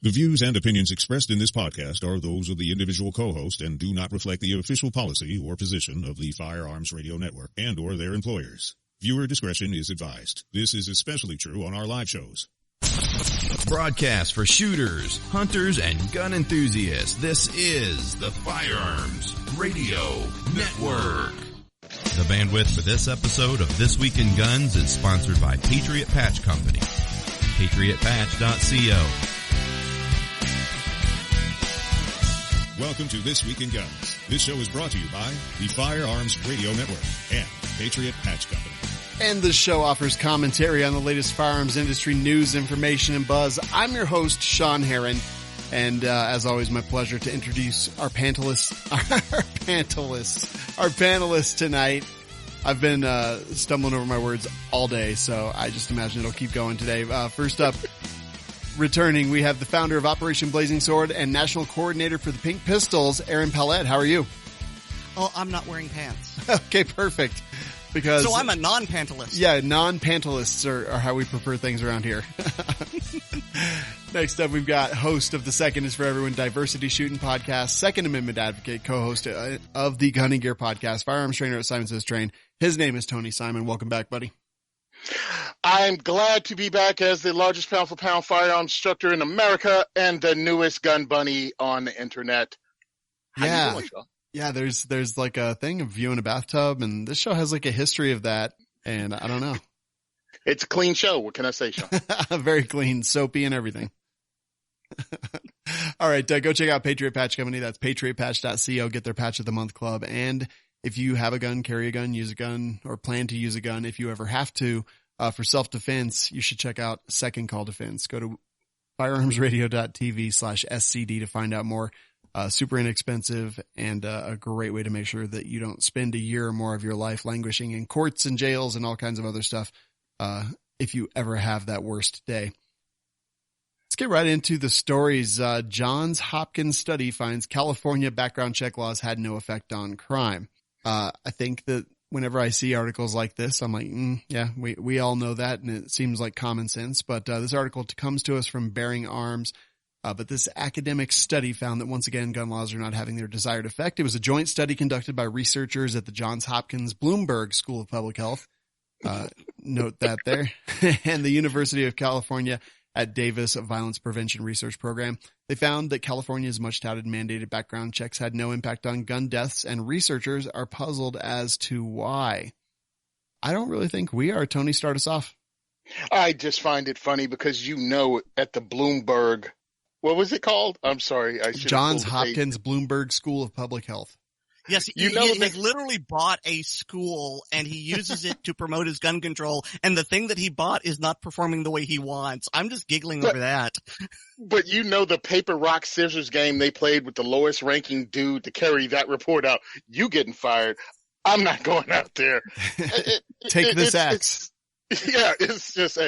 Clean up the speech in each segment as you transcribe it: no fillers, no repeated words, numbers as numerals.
The views and opinions expressed in this podcast are those of the individual co-host and do not reflect the official policy or position of the Firearms Radio Network and or their employers. Viewer discretion is advised. This is especially true on our live shows. Broadcast for shooters, hunters, and gun enthusiasts. This is the Firearms Radio Network. The bandwidth for this episode of This Week in Guns is sponsored by Patriot Patch Company. PatriotPatch.co. Welcome to This Week in Guns. This show is brought to you by the Firearms Radio Network and Patriot Patch Company. And this show offers commentary on the latest firearms industry news, information, and buzz. I'm your host, Sean Herron, and as always, my pleasure to introduce our panelists tonight. I've been stumbling over my words all day, so I just imagine it'll keep going today. First up, returning, we have the founder of Operation Blazing Sword and national coordinator for the Pink Pistols, Aaron Paulette. How are you? Oh, I'm not wearing pants. Okay, perfect. Because so I'm a non-pantelist. Yeah, non-pantelists are how we prefer things around here. Next up, we've got host of the Second is for Everyone Diversity Shooting Podcast, Second Amendment advocate, co-host of the Gun and Gear Podcast, firearms trainer at Simon Says Train. His name is Tony Simon. Welcome back, buddy. I'm glad to be back as the largest pound-for-pound firearms instructor in America and the newest gun bunny on the internet. How you doing, Sean? Yeah, there's like a thing of you in a bathtub, and this show has like a history of that, and I don't know. It's a clean show. What can I say, Sean? Very clean, soapy, and everything. All right, go check out Patriot Patch Company. That's patriotpatch.co. Get their Patch of the Month Club. And if you have a gun, carry a gun, use a gun, or plan to use a gun, if you ever have to, for self-defense, you should check out Second Call Defense. Go to firearmsradio.tv/SCD to find out more. Super inexpensive and a great way to make sure that you don't spend a year or more of your life languishing in courts and jails and all kinds of other stuff if you ever have that worst day. Let's get right into the stories. Johns Hopkins study finds California background check laws had no effect on crime. I think that whenever I see articles like this, I'm like, yeah, we all know that, and it seems like common sense. But this article comes to us from Bearing Arms. But this academic study found that once again, gun laws are not having their desired effect. It was a joint study conducted by researchers at the Johns Hopkins Bloomberg School of Public Health. Note that there. And the University of California at Davis Violence Prevention Research Program. They found that California's much touted mandated background checks had no impact on gun deaths, and researchers are puzzled as to why. I don't really think we are. Tony, start us off. I just find it funny because at the Bloomberg, what was it called? I'm sorry. Johns Hopkins Bloomberg School of Public Health. Yes, he has literally bought a school and he uses it to promote his gun control. And the thing that he bought is not performing the way he wants. I'm just giggling over that. But the paper, rock, scissors game they played with the lowest ranking dude to carry that report out. You getting fired. I'm not going out there. Take this axe. It's just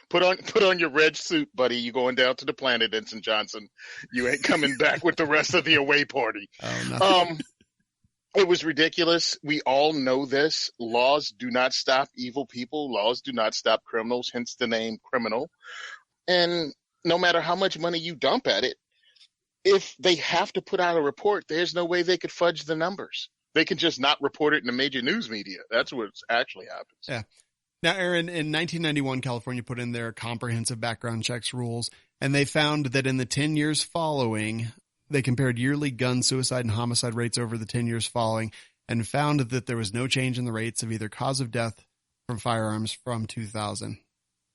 Put on your red suit, buddy. You going down to the planet, Ensign Johnson. You ain't coming back with the rest of the away party. Oh, no. It was ridiculous. We all know this. Laws do not stop evil people. Laws do not stop criminals, hence the name criminal. And no matter how much money you dump at it, if they have to put out a report, there's no way they could fudge the numbers. They can just not report it in the major news media. That's what actually happens. Yeah. Now, Aaron, in 1991, California put in their comprehensive background checks rules, and they found that in the 10 years following, they compared yearly gun, suicide, and homicide rates over the 10 years following and found that there was no change in the rates of either cause of death from firearms from 2000.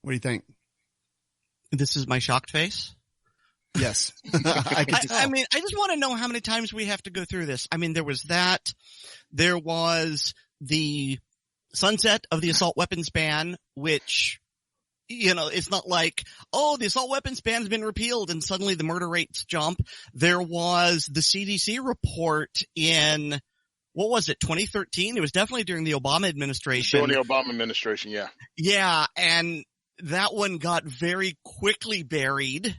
What do you think? This is my shocked face? Yes. I just want to know how many times we have to go through this. I mean, there was that. There was the sunset of the assault weapons ban, which, it's not like, the assault weapons ban has been repealed and suddenly the murder rates jump. There was the CDC report in, 2013? It was definitely during the Obama administration. During the Obama administration, yeah. Yeah, and that one got very quickly buried,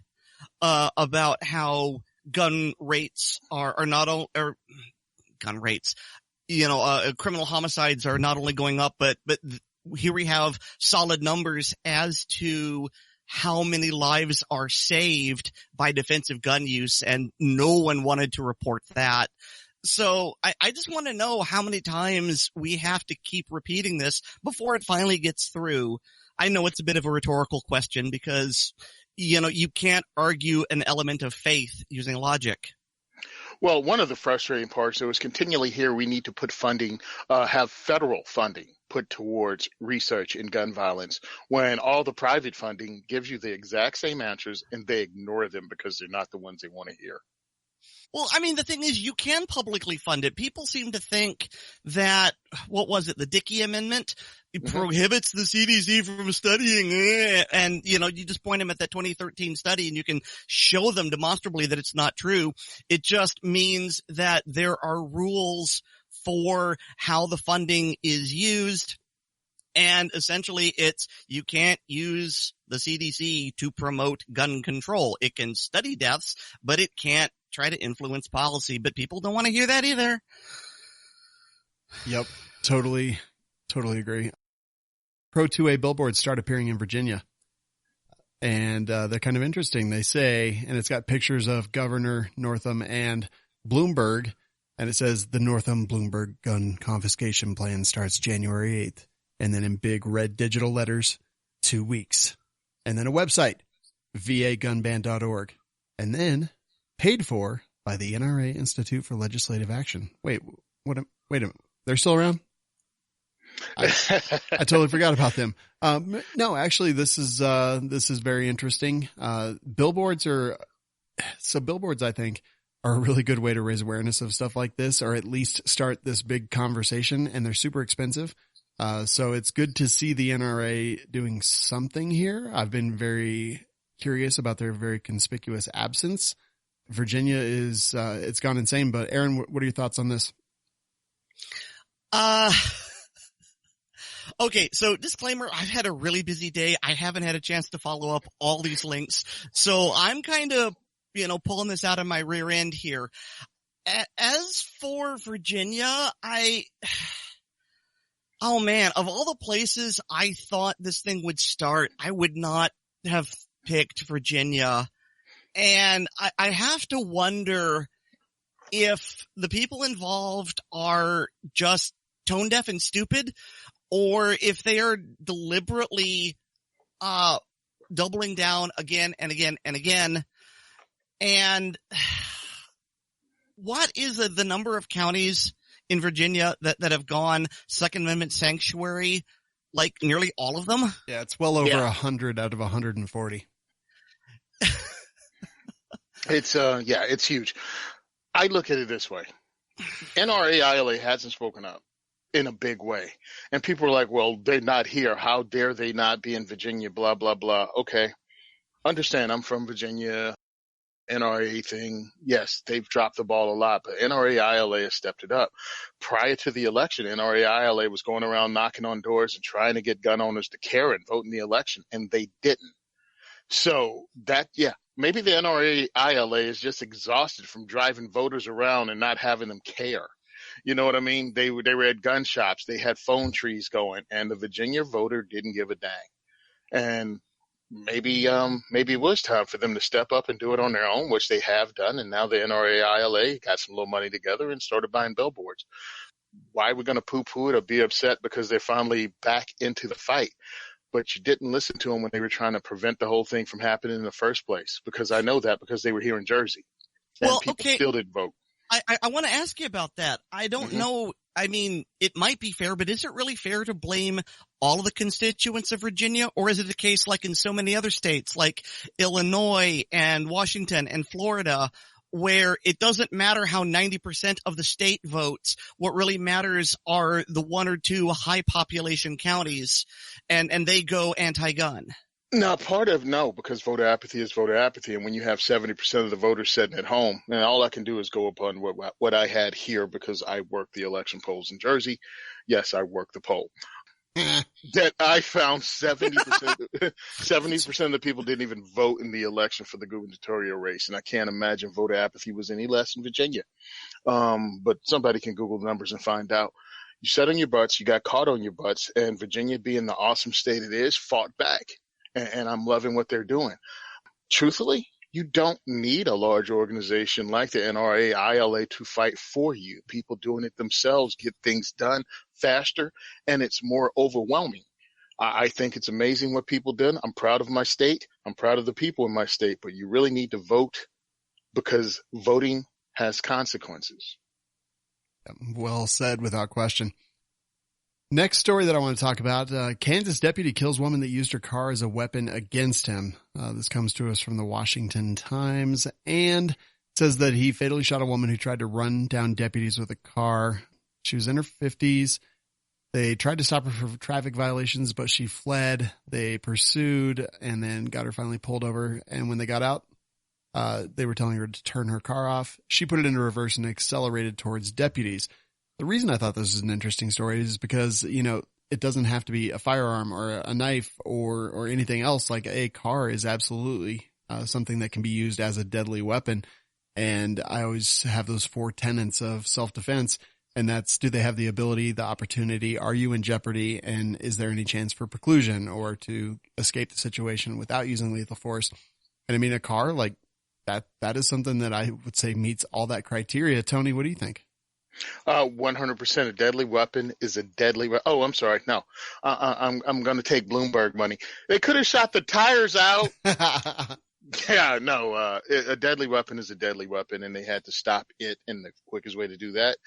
about how gun rates criminal homicides are not only going up, but here we have solid numbers as to how many lives are saved by defensive gun use, and no one wanted to report that. So I just want to know how many times we have to keep repeating this before it finally gets through. I know it's a bit of a rhetorical question because, you can't argue an element of faith using logic. Well, one of the frustrating parts, though, is continually here we need to put funding, have federal funding put towards research in gun violence, when all the private funding gives you the exact same answers and they ignore them because they're not the ones they want to hear. Well, I mean, the thing is, you can publicly fund it. People seem to think that, what was it, the Dickey Amendment? It prohibits the CDC from studying, and, you just point them at that 2013 study and you can show them demonstrably that it's not true. It just means that there are rules for how the funding is used. And essentially you can't use the CDC to promote gun control. It can study deaths, but it can't try to influence policy. But people don't want to hear that either. Yep. Totally agree. Pro 2A billboards start appearing in Virginia. And they're kind of interesting. They say, and it's got pictures of Governor Northam and Bloomberg, and it says the Northam-Bloomberg gun confiscation plan starts January 8th. And then in big red digital letters, 2 weeks. And then a website, vagunban.org. And then paid for by the NRA Institute for Legislative Action. Wait a minute. They're still around? I totally forgot about them. No, actually, this is very interesting. Billboards, I think, are a really good way to raise awareness of stuff like this, or at least start this big conversation, and they're super expensive. So it's good to see the NRA doing something here. I've been very curious about their very conspicuous absence. Virginia is, it's gone insane, but Aaron, what are your thoughts on this? Okay. So disclaimer, I've had a really busy day. I haven't had a chance to follow up all these links. So I'm kind of, pulling this out of my rear end here. As for Virginia, oh man, of all the places I thought this thing would start, I would not have picked Virginia. And I have to wonder if the people involved are just tone deaf and stupid, or if they are deliberately doubling down again and again and again. And what is the number of counties in Virginia that have gone Second Amendment sanctuary? Like nearly all of them? Yeah, it's well over 100 out of 140. It's huge. I look at it this way. NRA-ILA hasn't spoken up in a big way. And people are like, well, they're not here. How dare they not be in Virginia, blah, blah, blah. Okay. Understand, I'm from Virginia. NRA thing, yes, they've dropped the ball a lot, but NRA-ILA has stepped it up. Prior to the election, NRA-ILA was going around knocking on doors and trying to get gun owners to care and vote in the election, and they didn't. So maybe the NRA-ILA is just exhausted from driving voters around and not having them care. You know what I mean? They were at gun shops, they had phone trees going, and the Virginia voter didn't give a dang. And maybe it was time for them to step up and do it on their own, which they have done. And now the NRA-ILA got some little money together and started buying billboards. Why are we going to poo-poo it or be upset because they're finally back into the fight? But you didn't listen to them when they were trying to prevent the whole thing from happening in the first place, because I know that because they were here in Jersey. And well, people still didn't vote. I want to ask you about that. I don't know. I mean, it might be fair, but is it really fair to blame all of the constituents of Virginia? Or is it a case like in so many other states like Illinois and Washington and Florida, where it doesn't matter how 90% of the state votes? What really matters are the one or two high population counties, and they go anti-gun. No, because voter apathy is voter apathy. And when you have 70% of the voters sitting at home, and all I can do is go upon what I had here because I worked the election polls in Jersey. Yes, I worked the poll. That I found 70% of the people didn't even vote in the election for the gubernatorial race. And I can't imagine voter apathy was any less in Virginia. But somebody can Google the numbers and find out. You sat on your butts, you got caught on your butts, and Virginia, being the awesome state it is, fought back. and I'm loving what they're doing. Truthfully, you don't need a large organization like the NRA, ILA to fight for you. People doing it themselves get things done faster, and it's more overwhelming. I think it's amazing what people did. I'm proud of my state. I'm proud of the people in my state, but you really need to vote because voting has consequences. Well said, without question. Next story that I want to talk about, Kansas deputy kills woman that used her car as a weapon against him. This comes to us from the Washington Times and says that he fatally shot a woman who tried to run down deputies with a car. She was in her 50s. They tried to stop her for traffic violations, but she fled. They pursued and then got her finally pulled over. And when they got out, they were telling her to turn her car off. She put it into reverse and accelerated towards deputies. The reason I thought this was an interesting story is because, you know, it doesn't have to be a firearm or a knife or anything else. Like, a car is absolutely something that can be used as a deadly weapon. And I always have those 4 tenets of self-defense. And that's, do they have the ability, the opportunity? Are you in jeopardy? And is there any chance for preclusion or to escape the situation without using lethal force? And I mean, a car, like that is something that I would say meets all that criteria. Tony, what do you think? 100% a deadly weapon is a deadly weapon. Oh, I'm sorry. No, I'm going to take Bloomberg money. They could have shot the tires out. Yeah, no, a deadly weapon is a deadly weapon, and they had to stop it. And the quickest way to do that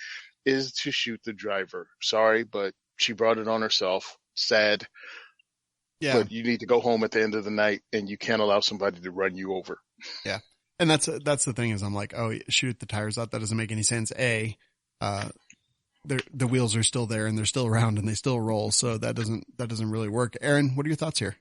is to shoot the driver. Sorry, but she brought it on herself. Sad. Yeah. But you need to go home at the end of the night, and you can't allow somebody to run you over. Yeah. And that's the thing is I'm like, oh, shoot the tires out. That doesn't make any sense. The wheels are still there and they're still around and they still roll. So that doesn't really work. Aaron, what are your thoughts here?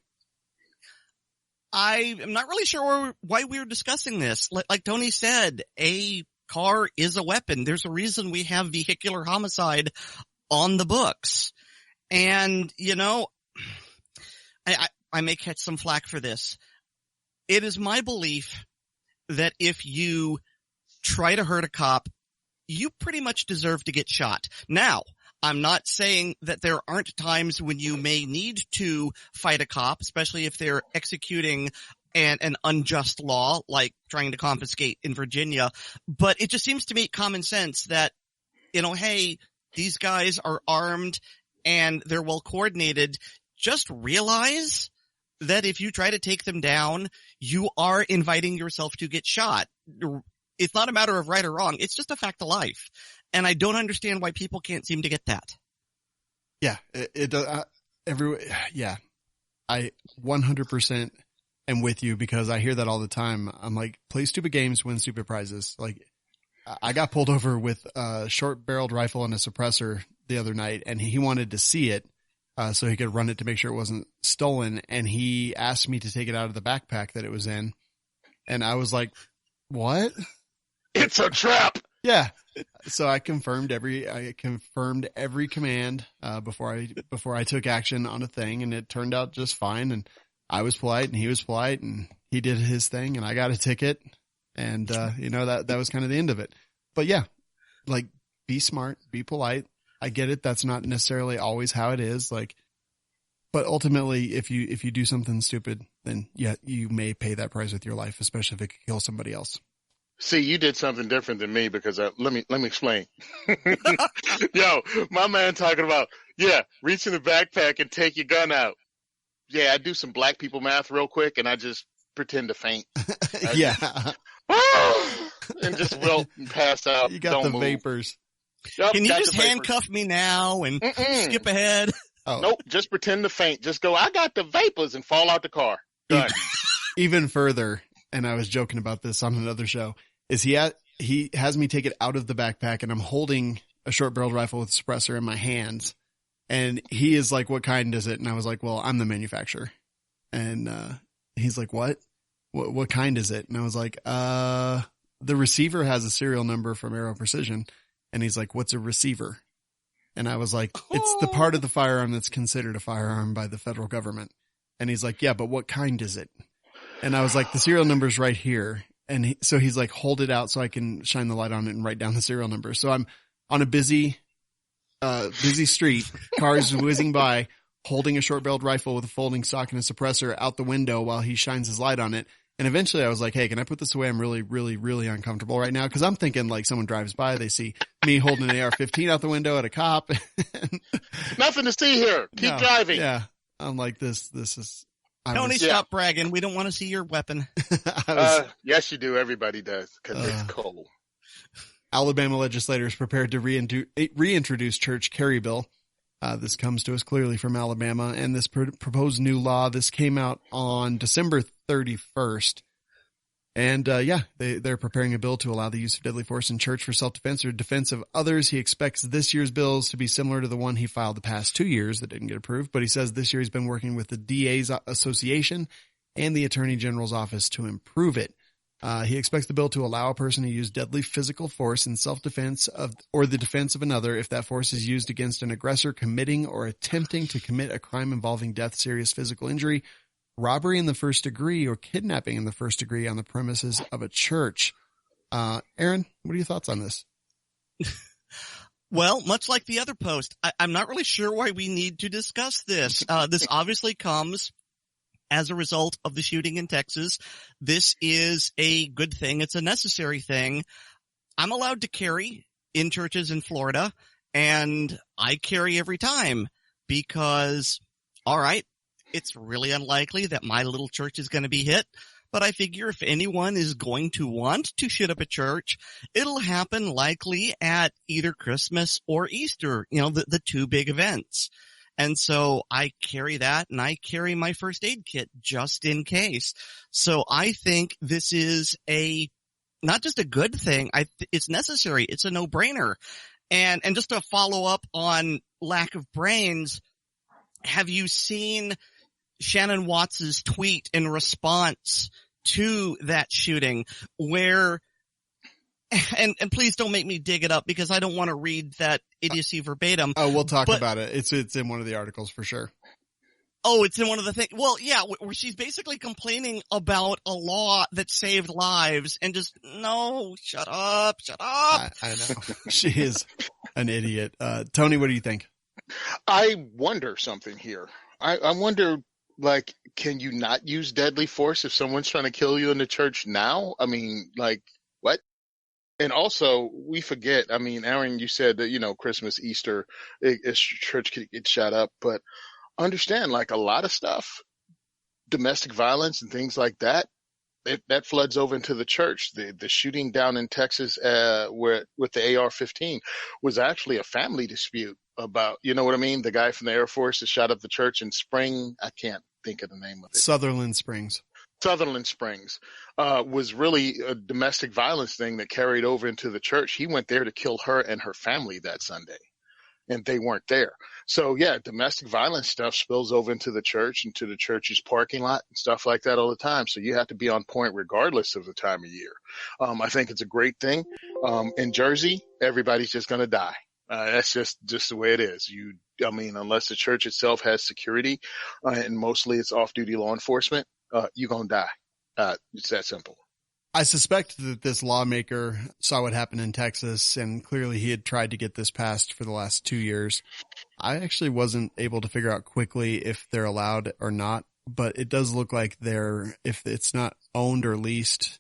I am not really sure why we were discussing this. Like Tony said, a car is a weapon. There's a reason we have vehicular homicide on the books. And, you know, I may catch some flack for this. It is my belief that if you try to hurt a cop, you pretty much deserve to get shot. Now, I'm not saying that there aren't times when you may need to fight a cop, especially if they're executing an unjust law, like trying to confiscate in Virginia. But it just seems to make common sense that, you know, hey, these guys are armed and they're well coordinated. Just realize that if you try to take them down, you are inviting yourself to get shot. It's not a matter of right or wrong. It's just a fact of life. And I don't understand why people can't seem to get that. Yeah, it does. Yeah, I 100% am with you because I hear that all the time. I'm like, play stupid games, win stupid prizes. Like, I got pulled over with a short barreled rifle and a suppressor the other night, and he wanted to see it so he could run it to make sure it wasn't stolen. And he asked me to take it out of the backpack that it was in. And I was like, what? It's a trap. Yeah. So I confirmed every command, before I took action on a thing, and it turned out just fine. And I was polite and he was polite and he did his thing and I got a ticket and, you know, that was kind of the end of it. But yeah, like, be smart, be polite. I get it. That's not necessarily always how it is. Like, but ultimately, if you do something stupid, then yeah, you may pay that price with your life, especially if it could kill somebody else. See, you did something different than me because let me explain. Yo, my man talking about, yeah, reach in the backpack and take your gun out. Yeah, I do some black people math real quick and I just pretend to faint. Yeah. And just wilt and pass out. You got the vapors. Yep, can you just handcuff me now and skip ahead? Oh. Nope, just pretend to faint. Just go, I got the vapors, and fall out the car. Done. Even further, and I was joking about this on another show, is he has me take it out of the backpack and I'm holding a short barreled rifle with a suppressor in my hands. And he is like, what kind is it? And I was like, well, I'm the manufacturer. And, he's like, what kind is it? And I was like, the receiver has a serial number from Aero Precision. And he's like, what's a receiver? And I was like, it's the part of the firearm that's considered a firearm by the federal government. And he's like, yeah, but what kind is it? And I was like, the serial number's right here. And so he's like, hold it out so I can shine the light on it and write down the serial number. So I'm on a busy street, cars whizzing by, holding a short-barreled rifle with a folding stock and a suppressor out the window while he shines his light on it. And eventually I was like, hey, can I put this away? I'm really, really, really uncomfortable right now. Cause I'm thinking like someone drives by, they see me holding an AR-15 out the window at a cop. Nothing to see here. Keep driving. Yeah. I'm like, this is. Tony, stop bragging. We don't want to see your weapon. Yes, you do. Everybody does because it's cold. Alabama legislators prepared to reintroduce church carry bill. This comes to us clearly from Alabama, and this proposed new law, this came out on December 31st. And, they're preparing a bill to allow the use of deadly force in church for self-defense or defense of others. He expects this year's bills to be similar to the one he filed the past 2 years that didn't get approved, but he says this year he's been working with the DA's Association and the Attorney General's office to improve it. He expects the bill to allow a person to use deadly physical force in self-defense or the defense of another if that force is used against an aggressor committing or attempting to commit a crime involving death, serious physical injury, robbery in the first degree, or kidnapping in the first degree on the premises of a church. Aaron, what are your thoughts on this? Well, much like the other post, I'm not really sure why we need to discuss this. This obviously comes as a result of the shooting in Texas. This is a good thing. It's a necessary thing. I'm allowed to carry in churches in Florida, and I carry every time because, all right, it's really unlikely that my little church is going to be hit. But I figure if anyone is going to want to shoot up a church, it'll happen likely at either Christmas or Easter, the two big events. And so I carry that, and I carry my first aid kit just in case. So I think this is not just a good thing. It's necessary. It's a no-brainer. And just to follow up on lack of brains, have you seen Shannon Watts's tweet in response to that shooting where, and please don't make me dig it up because I don't want to read that idiocy verbatim. Oh, we'll talk about it. It's in one of the articles for sure. Oh, it's in one of the things. Well, yeah, where she's basically complaining about a law that saved lives and just, no, shut up. I know. She is an idiot. Tony, what do you think? I wonder something here. I wonder, like, can you not use deadly force if someone's trying to kill you in the church now? I mean, like, what? And also, we forget, I mean, Aaron, you said that, Christmas, Easter, church could get shot up, but understand, like, a lot of stuff, domestic violence and things like that, that floods over into the church. The shooting down in Texas, with the AR-15 was actually a family dispute about, you know what I mean? The guy from the Air Force that shot up the church in Spring. I can't think of the name of it. Sutherland Springs was really a domestic violence thing that carried over into the church. He went there to kill her and her family that Sunday, and they weren't there. So yeah, domestic violence stuff spills over into the church, into the church's parking lot and stuff like that all the time. So you have to be on point regardless of the time of year. I think it's a great thing. In Jersey, everybody's just going to die. That's just the way it is. Unless the church itself has security, and mostly it's off-duty law enforcement, you're going to die. It's that simple. I suspect that this lawmaker saw what happened in Texas, and clearly he had tried to get this passed for the last 2 years. I actually wasn't able to figure out quickly if they're allowed or not, but it does look like if it's not owned or leased,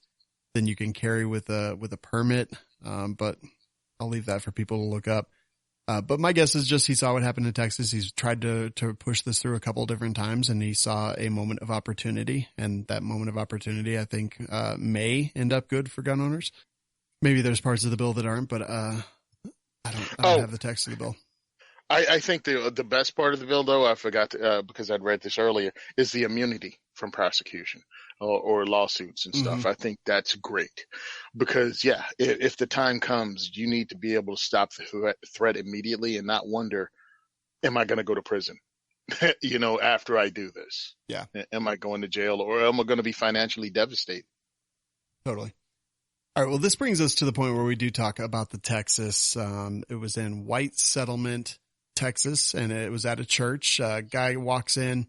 then you can carry with a permit. But I'll leave that for people to look up. But my guess is just he saw what happened in Texas. He's tried to push this through a couple of different times, and he saw a moment of opportunity. And that moment of opportunity, I think, may end up good for gun owners. Maybe there's parts of the bill that aren't, but I don't have the text of the bill. I think the best part of the bill, though, I forgot to, because I'd read this earlier, is the immunity from prosecution or lawsuits and stuff. I think that's great because, yeah, if the time comes, you need to be able to stop the threat immediately and not wonder, am I going to go to prison, after I do this? Yeah. Am I going to jail or am I going to be financially devastated? Totally. All right. Well, this brings us to the point where we do talk about the Texas. It was in White Settlement, Texas, and it was at a church. A guy walks in.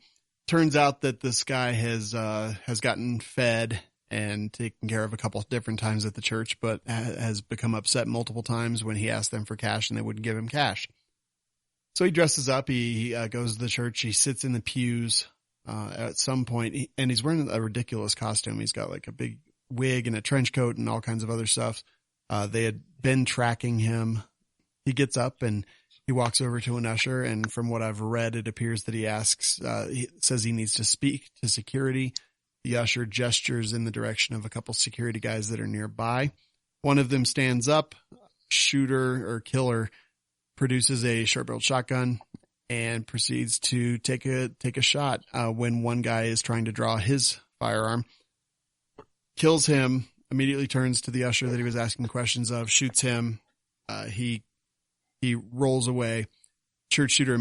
Turns out that this guy has gotten fed and taken care of a couple of different times at the church, but has become upset multiple times when he asked them for cash and they wouldn't give him cash. So he dresses up. He goes to the church. He sits in the pews at some point, and he's wearing a ridiculous costume. He's got like a big wig and a trench coat and all kinds of other stuff. They had been tracking him. He gets up and he walks over to an usher, and from what I've read, it appears that he says he needs to speak to security. The usher gestures in the direction of a couple security guys that are nearby. One of them stands up. Shooter or killer produces a short-barreled shotgun and proceeds to take a shot when one guy is trying to draw his firearm. Kills him, immediately turns to the usher that he was asking questions of, shoots him. He rolls away. Church killer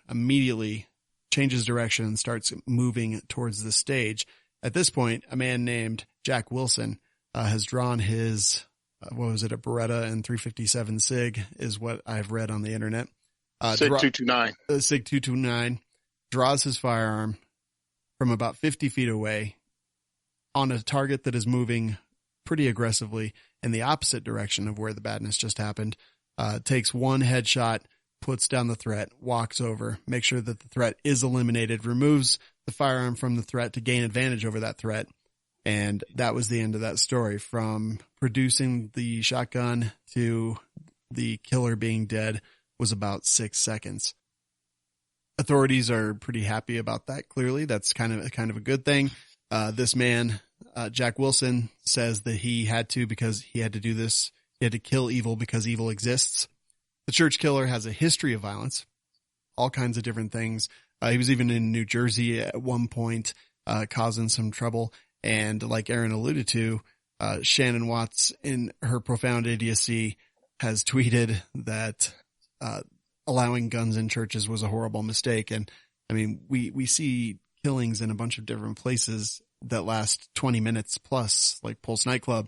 immediately changes direction and starts moving towards the stage. At this point, a man named Jack Wilson has drawn his, a Beretta and 357 SIG is what I've read on the internet. SIG 229. SIG 229, draws his firearm from about 50 feet away on a target that is moving pretty aggressively in the opposite direction of where the badness just happened. Takes one headshot, puts down the threat, walks over, makes sure that the threat is eliminated, removes the firearm from the threat to gain advantage over that threat. And that was the end of that story. From producing the shotgun to the killer being dead was about 6 seconds. Authorities are pretty happy about that. Clearly, that's kind of a good thing. This man, Jack Wilson, says that he had to because he had to do this. He had to kill evil because evil exists. The church killer has a history of violence, all kinds of different things. He was even in New Jersey at one point, causing some trouble. And like Aaron alluded to, Shannon Watts, in her profound idiocy, has tweeted that allowing guns in churches was a horrible mistake. And I mean, we see killings in a bunch of different places that last 20 minutes plus, like Pulse nightclub.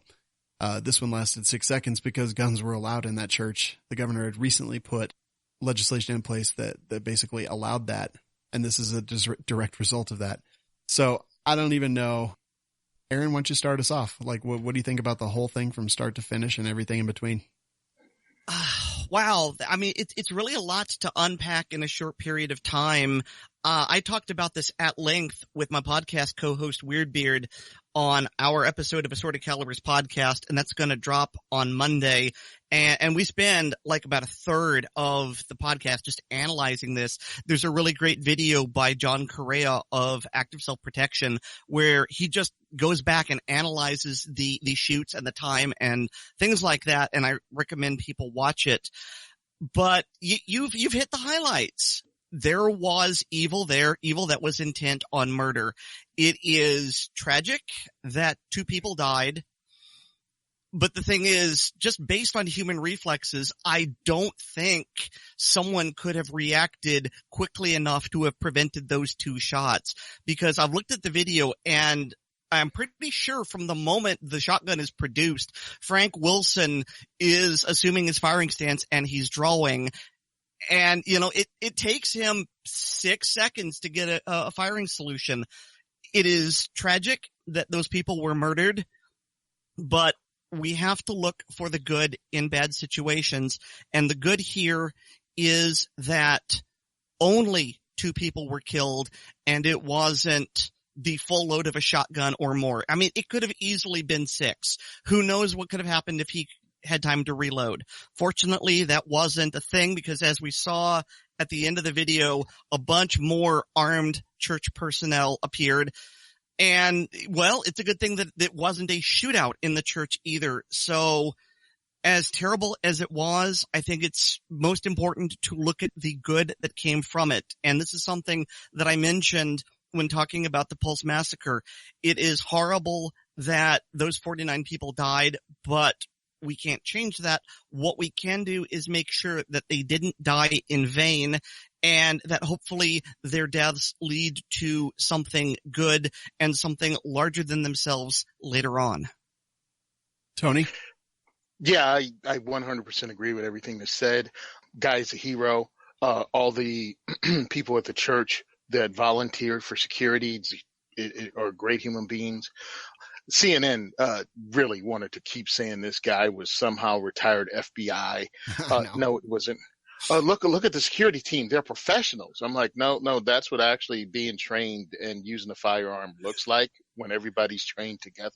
This one lasted 6 seconds because guns were allowed in that church. The governor had recently put legislation in place that basically allowed that. And this is a direct result of that. So I don't even know. Aaron, why don't you start us off? Like, what do you think about the whole thing from start to finish and everything in between? Wow. I mean, it's really a lot to unpack in a short period of time. I talked about this at length with my podcast co-host Weirdbeard on our episode of Assorted Calibers podcast, and that's going to drop on Monday. And we spend like about a third of the podcast just analyzing this. There's a really great video by John Correa of Active Self-Protection where he just goes back and analyzes the shoots and the time and things like that. And I recommend people watch it. But you've hit the highlights. There was evil there, evil that was intent on murder. It is tragic that 2 people died. But the thing is, just based on human reflexes, I don't think someone could have reacted quickly enough to have prevented those 2 shots. Because I've looked at the video and I'm pretty sure from the moment the shotgun is produced, Frank Wilson is assuming his firing stance and he's drawing. And, you know, it takes him 6 seconds to get a firing solution. It is tragic that those people were murdered, but we have to look for the good in bad situations. And the good here is that only 2 people were killed and it wasn't the full load of a shotgun or more. I mean, it could have easily been 6. Who knows what could have happened if he had time to reload. Fortunately, that wasn't a thing because as we saw at the end of the video, a bunch more armed church personnel appeared. And, well, it's a good thing that it wasn't a shootout in the church either. So as terrible as it was, I think it's most important to look at the good that came from it. And this is something that I mentioned when talking about the Pulse massacre. It is horrible that those 49 people died, but we can't change that. What we can do is make sure that they didn't die in vain and that hopefully their deaths lead to something good and something larger than themselves later on. Tony? Yeah, I 100% agree with everything that's said. Guy's a hero. All the people at the church that volunteered for security are great human beings. CNN really wanted to keep saying this guy was somehow retired FBI. No, it wasn't. Look at the security team. They're professionals. I'm like, no, that's what actually being trained and using a firearm looks like when everybody's trained together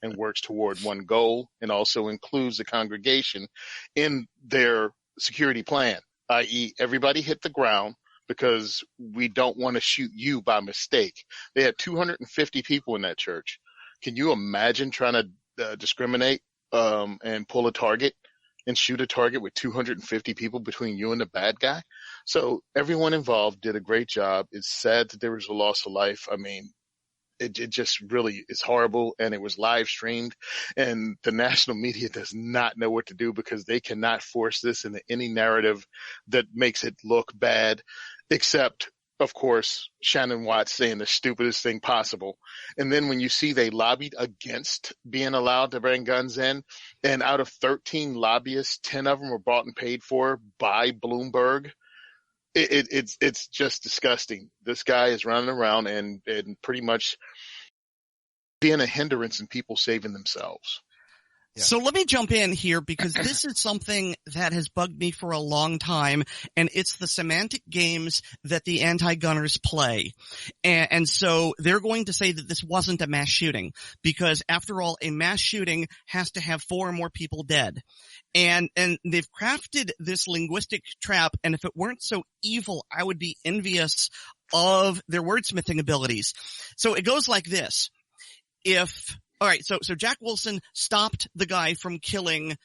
and works toward one goal and also includes the congregation in their security plan, i.e. everybody hit the ground because we don't want to shoot you by mistake. They had 250 people in that church. Can you imagine trying to discriminate and pull a target and shoot a target with 250 people between you and the bad guy? So everyone involved did a great job. It's sad that there was a loss of life. I mean, it just really is horrible, and it was live streamed, and the national media does not know what to do because they cannot force this into any narrative that makes it look bad, except, of course, Shannon Watts saying the stupidest thing possible. And then when you see they lobbied against being allowed to bring guns in, and out of 13 lobbyists, 10 of them were bought and paid for by Bloomberg, it's just disgusting. This guy is running around and pretty much being a hindrance in people saving themselves. Yeah. So let me jump in here because this is something that has bugged me for a long time, and it's the semantic games that the anti-gunners play. And so they're going to say that this wasn't a mass shooting because, after all, a mass shooting has to have 4 or more people dead. And they've crafted this linguistic trap, and if it weren't so evil, I would be envious of their wordsmithing abilities. So it goes like this. All right, so Jack Wilson stopped the guy from killing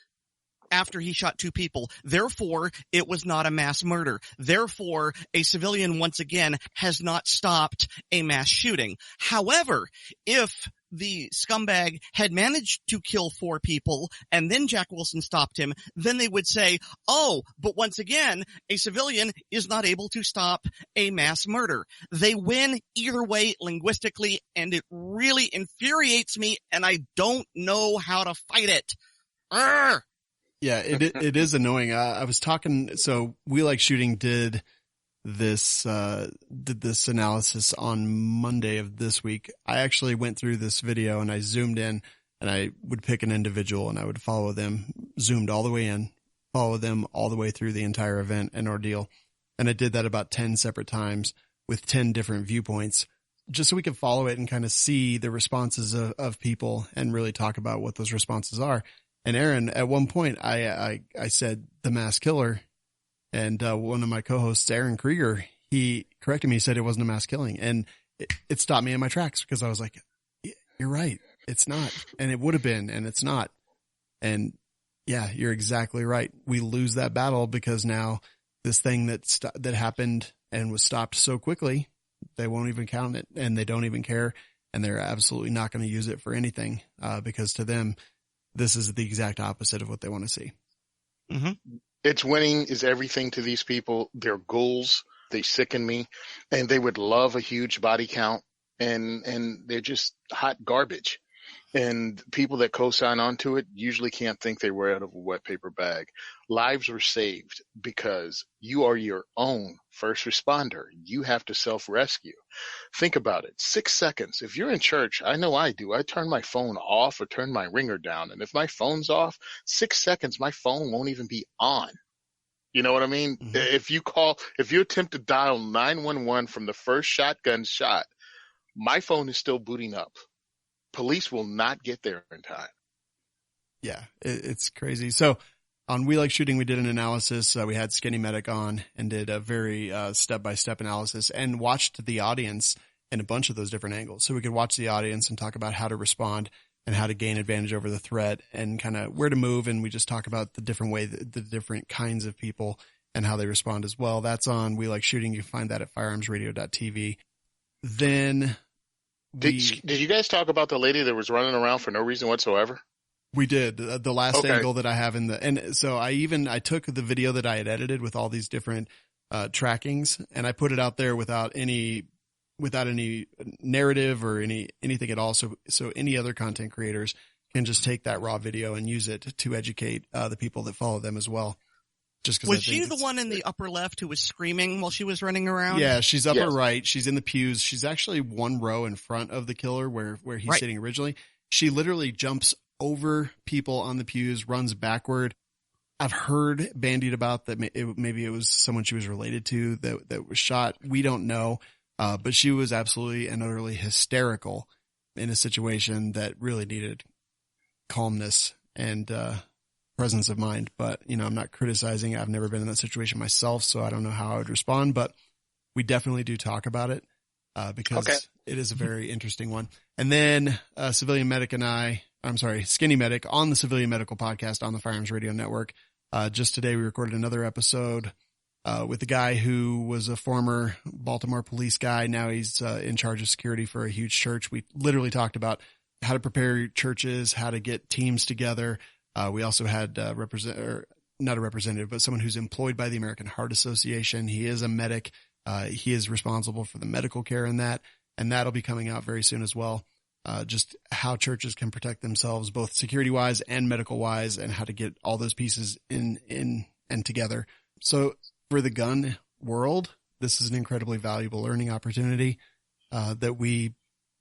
after he shot 2 people. Therefore, it was not a mass murder. Therefore, a civilian, once again, has not stopped a mass shooting. However, if the scumbag had managed to kill 4 people and then Jack Wilson stopped him, then they would say, oh, but once again, a civilian is not able to stop a mass murder. They win either way linguistically, and it really infuriates me, and I don't know how to fight it. Arrgh! Yeah, it is annoying. I was talking, so We Like Shooting did this analysis on Monday of this week. I actually went through this video and I zoomed in, and I would pick an individual and I would follow them, zoomed all the way in, follow them all the way through the entire event and ordeal. And I did that about 10 separate times with 10 different viewpoints, just so we could follow it and kind of see the responses of people and really talk about what those responses are. And Aaron, at one point I said the mass killer, and one of my co-hosts, Aaron Krieger, he corrected me. He said it wasn't a mass killing, and it stopped me in my tracks because I was like, "You're right, it's not," and it would have been, and it's not. And yeah, you're exactly right. We lose that battle because now this thing that happened and was stopped so quickly, they won't even count it, and they don't even care, and they're absolutely not going to use it for anything because to them, this is the exact opposite of what they want to see. Mm-hmm. It's winning is everything to these people. Their goals, they sicken me, and they would love a huge body count, and they're just hot garbage. And people that co-sign onto it usually can't think they were out of a wet paper bag. Lives were saved because you are your own first responder. You have to self-rescue. Think about it. 6 seconds. If you're in church, I know I do. I turn my phone off or turn my ringer down. And if my phone's off, 6 seconds, my phone won't even be on. You know what I mean? Mm-hmm. If you attempt to dial 911 from the first shotgun shot, my phone is still booting up. Police will not get there in time. Yeah, it's crazy. So on We Like Shooting, we did an analysis. We had Skinny Medic on and did a very step-by-step analysis and watched the audience in a bunch of those different angles. So we could watch the audience and talk about how to respond and how to gain advantage over the threat and kind of where to move. And we just talk about the different way, the different kinds of people and how they respond as well. That's on We Like Shooting. You can find that at firearmsradio.tv. Then Did you guys talk about the lady that was running around for no reason whatsoever? We did. The last angle that I have and so I took the video that I had edited with all these different trackings, and I put it out there without any narrative or anything at all. So any other content creators can just take that raw video and use it to educate the people that follow them as well. Was she the one in the upper left who was screaming while she was running around? Yeah, she's upper right. She's in the pews. She's actually one row in front of the killer where he's sitting originally. She literally jumps over people on the pews, runs backward I've heard bandied about that maybe it was someone she was related to that was shot. We don't know. But she was absolutely and utterly hysterical in a situation that really needed calmness and presence of mind. But, I'm not criticizing. I've never been in that situation myself, so I don't know how I would respond. But we definitely do talk about it because it is a very interesting one. And then Civilian Medic Skinny Medic on the Civilian Medical Podcast on the Firearms Radio Network. Just today we recorded another episode with a guy who was a former Baltimore police guy. Now he's in charge of security for a huge church. We literally talked about how to prepare churches, how to get teams together. We also had not a representative, but someone who's employed by the American Heart Association. He is a medic. He is responsible for the medical care in that, and that'll be coming out very soon as well. Just how churches can protect themselves, both security wise and medical wise, and how to get all those pieces in and together. So for the gun world, this is an incredibly valuable learning opportunity that we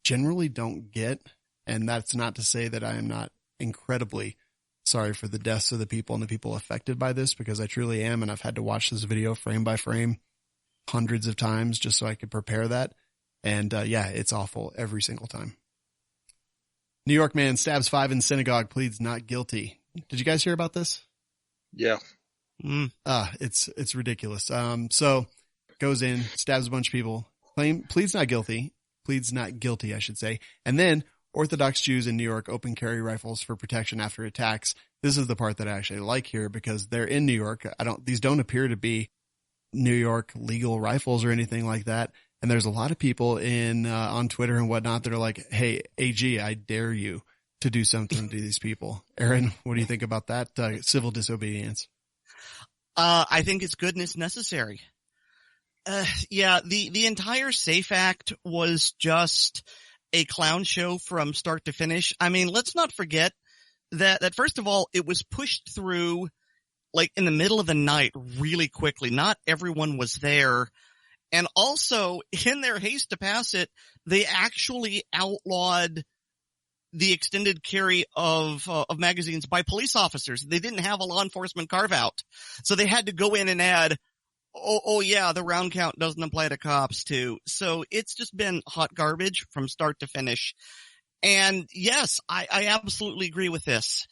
generally don't get. And that's not to say that I am not incredibly sorry for the deaths of the people and the people affected by this, because I truly am. And I've had to watch this video frame by frame hundreds of times just so I could prepare that. And it's awful every single time. New York man stabs 5 in synagogue, pleads not guilty. Did you guys hear about this? Yeah. It's ridiculous. So goes in, stabs a bunch of people, pleads not guilty, I should say. And then Orthodox Jews in New York open carry rifles for protection after attacks. This is the part that I actually like here because they're in New York. These don't appear to be New York legal rifles or anything like that. And there's a lot of people on Twitter and whatnot that are like, hey, AG, I dare you to do something to these people. Aaron, what do you think about that? Civil disobedience. I think it's good and it's necessary. The entire SAFE Act was just a clown show from start to finish. I mean, let's not forget that first of all, it was pushed through like in the middle of the night really quickly. Not everyone was there. And also in their haste to pass it, they actually outlawed the extended carry of magazines by police officers. They didn't have a law enforcement carve out. So they had to go in and add, the round count doesn't apply to cops too. So it's just been hot garbage from start to finish. And yes, I absolutely agree with this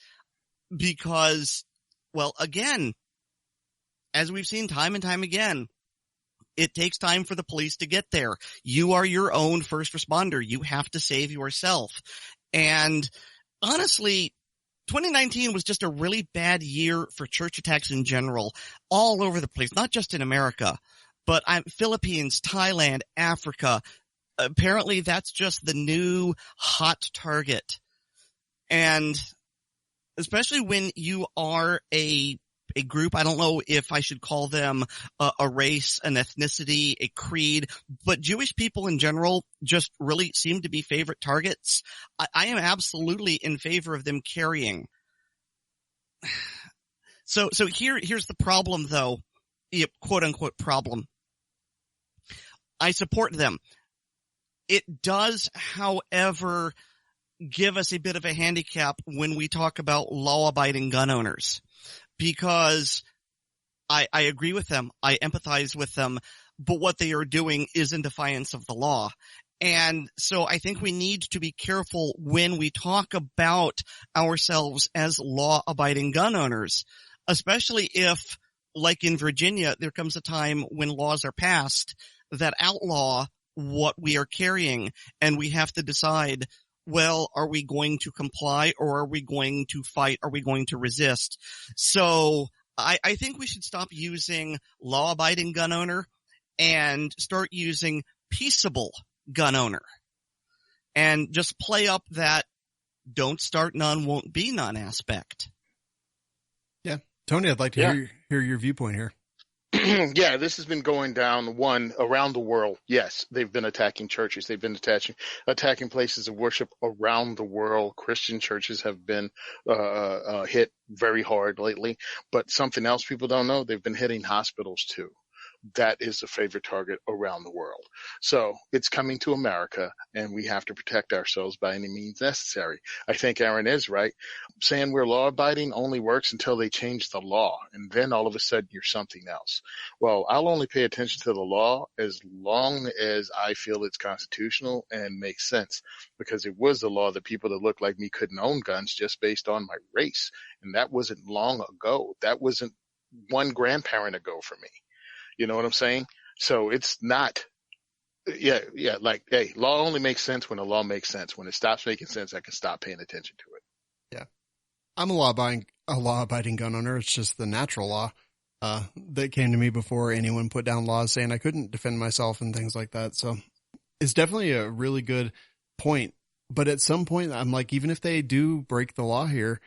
because, well, again, as we've seen time and time again, it takes time for the police to get there. You are your own first responder. You have to save yourself. And honestly, 2019 was just a really bad year for church attacks in general, all over the place, not just in America, but Philippines, Thailand, Africa. Apparently that's just the new hot target. And especially when you are a group, I don't know if I should call them a race, an ethnicity, a creed, but Jewish people in general just really seem to be favorite targets. I am absolutely in favor of them carrying. So here's the problem though, quote unquote problem. I support them. It does, however, give us a bit of a handicap when we talk about law-abiding gun owners. Because I agree with them. I empathize with them. But what they are doing is in defiance of the law. And so I think we need to be careful when we talk about ourselves as law-abiding gun owners, especially if, like in Virginia, there comes a time when laws are passed that outlaw what we are carrying, and we have to decide, well, are we going to comply or are we going to fight? Are we going to resist? So I think we should stop using law-abiding gun owner and start using peaceable gun owner and just play up that don't start none, won't be none aspect. Yeah. Tony, I'd like to hear your viewpoint here. Yeah, this has been going down around the world. Yes, they've been attacking churches. They've been attacking places of worship around the world. Christian churches have been hit very hard lately. But something else people don't know, they've been hitting hospitals too. that is a favorite target around the world. So it's coming to America, and we have to protect ourselves by any means necessary. I think Aaron is right. Saying we're law-abiding only works until they change the law, and then all of a sudden you're something else. Well, I'll only pay attention to the law as long as I feel it's constitutional and makes sense, because it was the law that people that look like me couldn't own guns just based on my race, and that wasn't long ago. That wasn't one grandparent ago for me. You know what I'm saying? So it's not, like, hey, law only makes sense when a law makes sense. When it stops making sense, I can stop paying attention to it. Yeah. I'm a law-abiding gun owner. It's just the natural law that came to me before anyone put down laws saying I couldn't defend myself and things like that. So it's definitely a really good point. But at some point, I'm like, even if they do break the law here,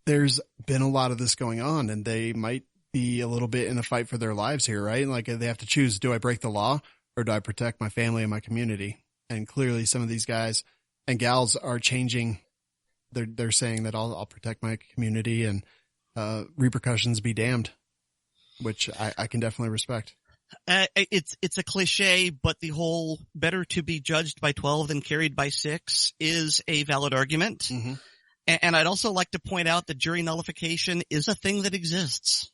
there's been a lot of this going on, and they might be a little bit in a fight for their lives here, right? Like they have to choose, do I break the law or do I protect my family and my community? And clearly some of these guys and gals are changing. They're saying that I'll protect my community and repercussions be damned, which I can definitely respect. It's a cliche, but the whole better to be judged by 12 than carried by 6 is a valid argument. Mm-hmm. And I'd also like to point out that jury nullification is a thing that exists.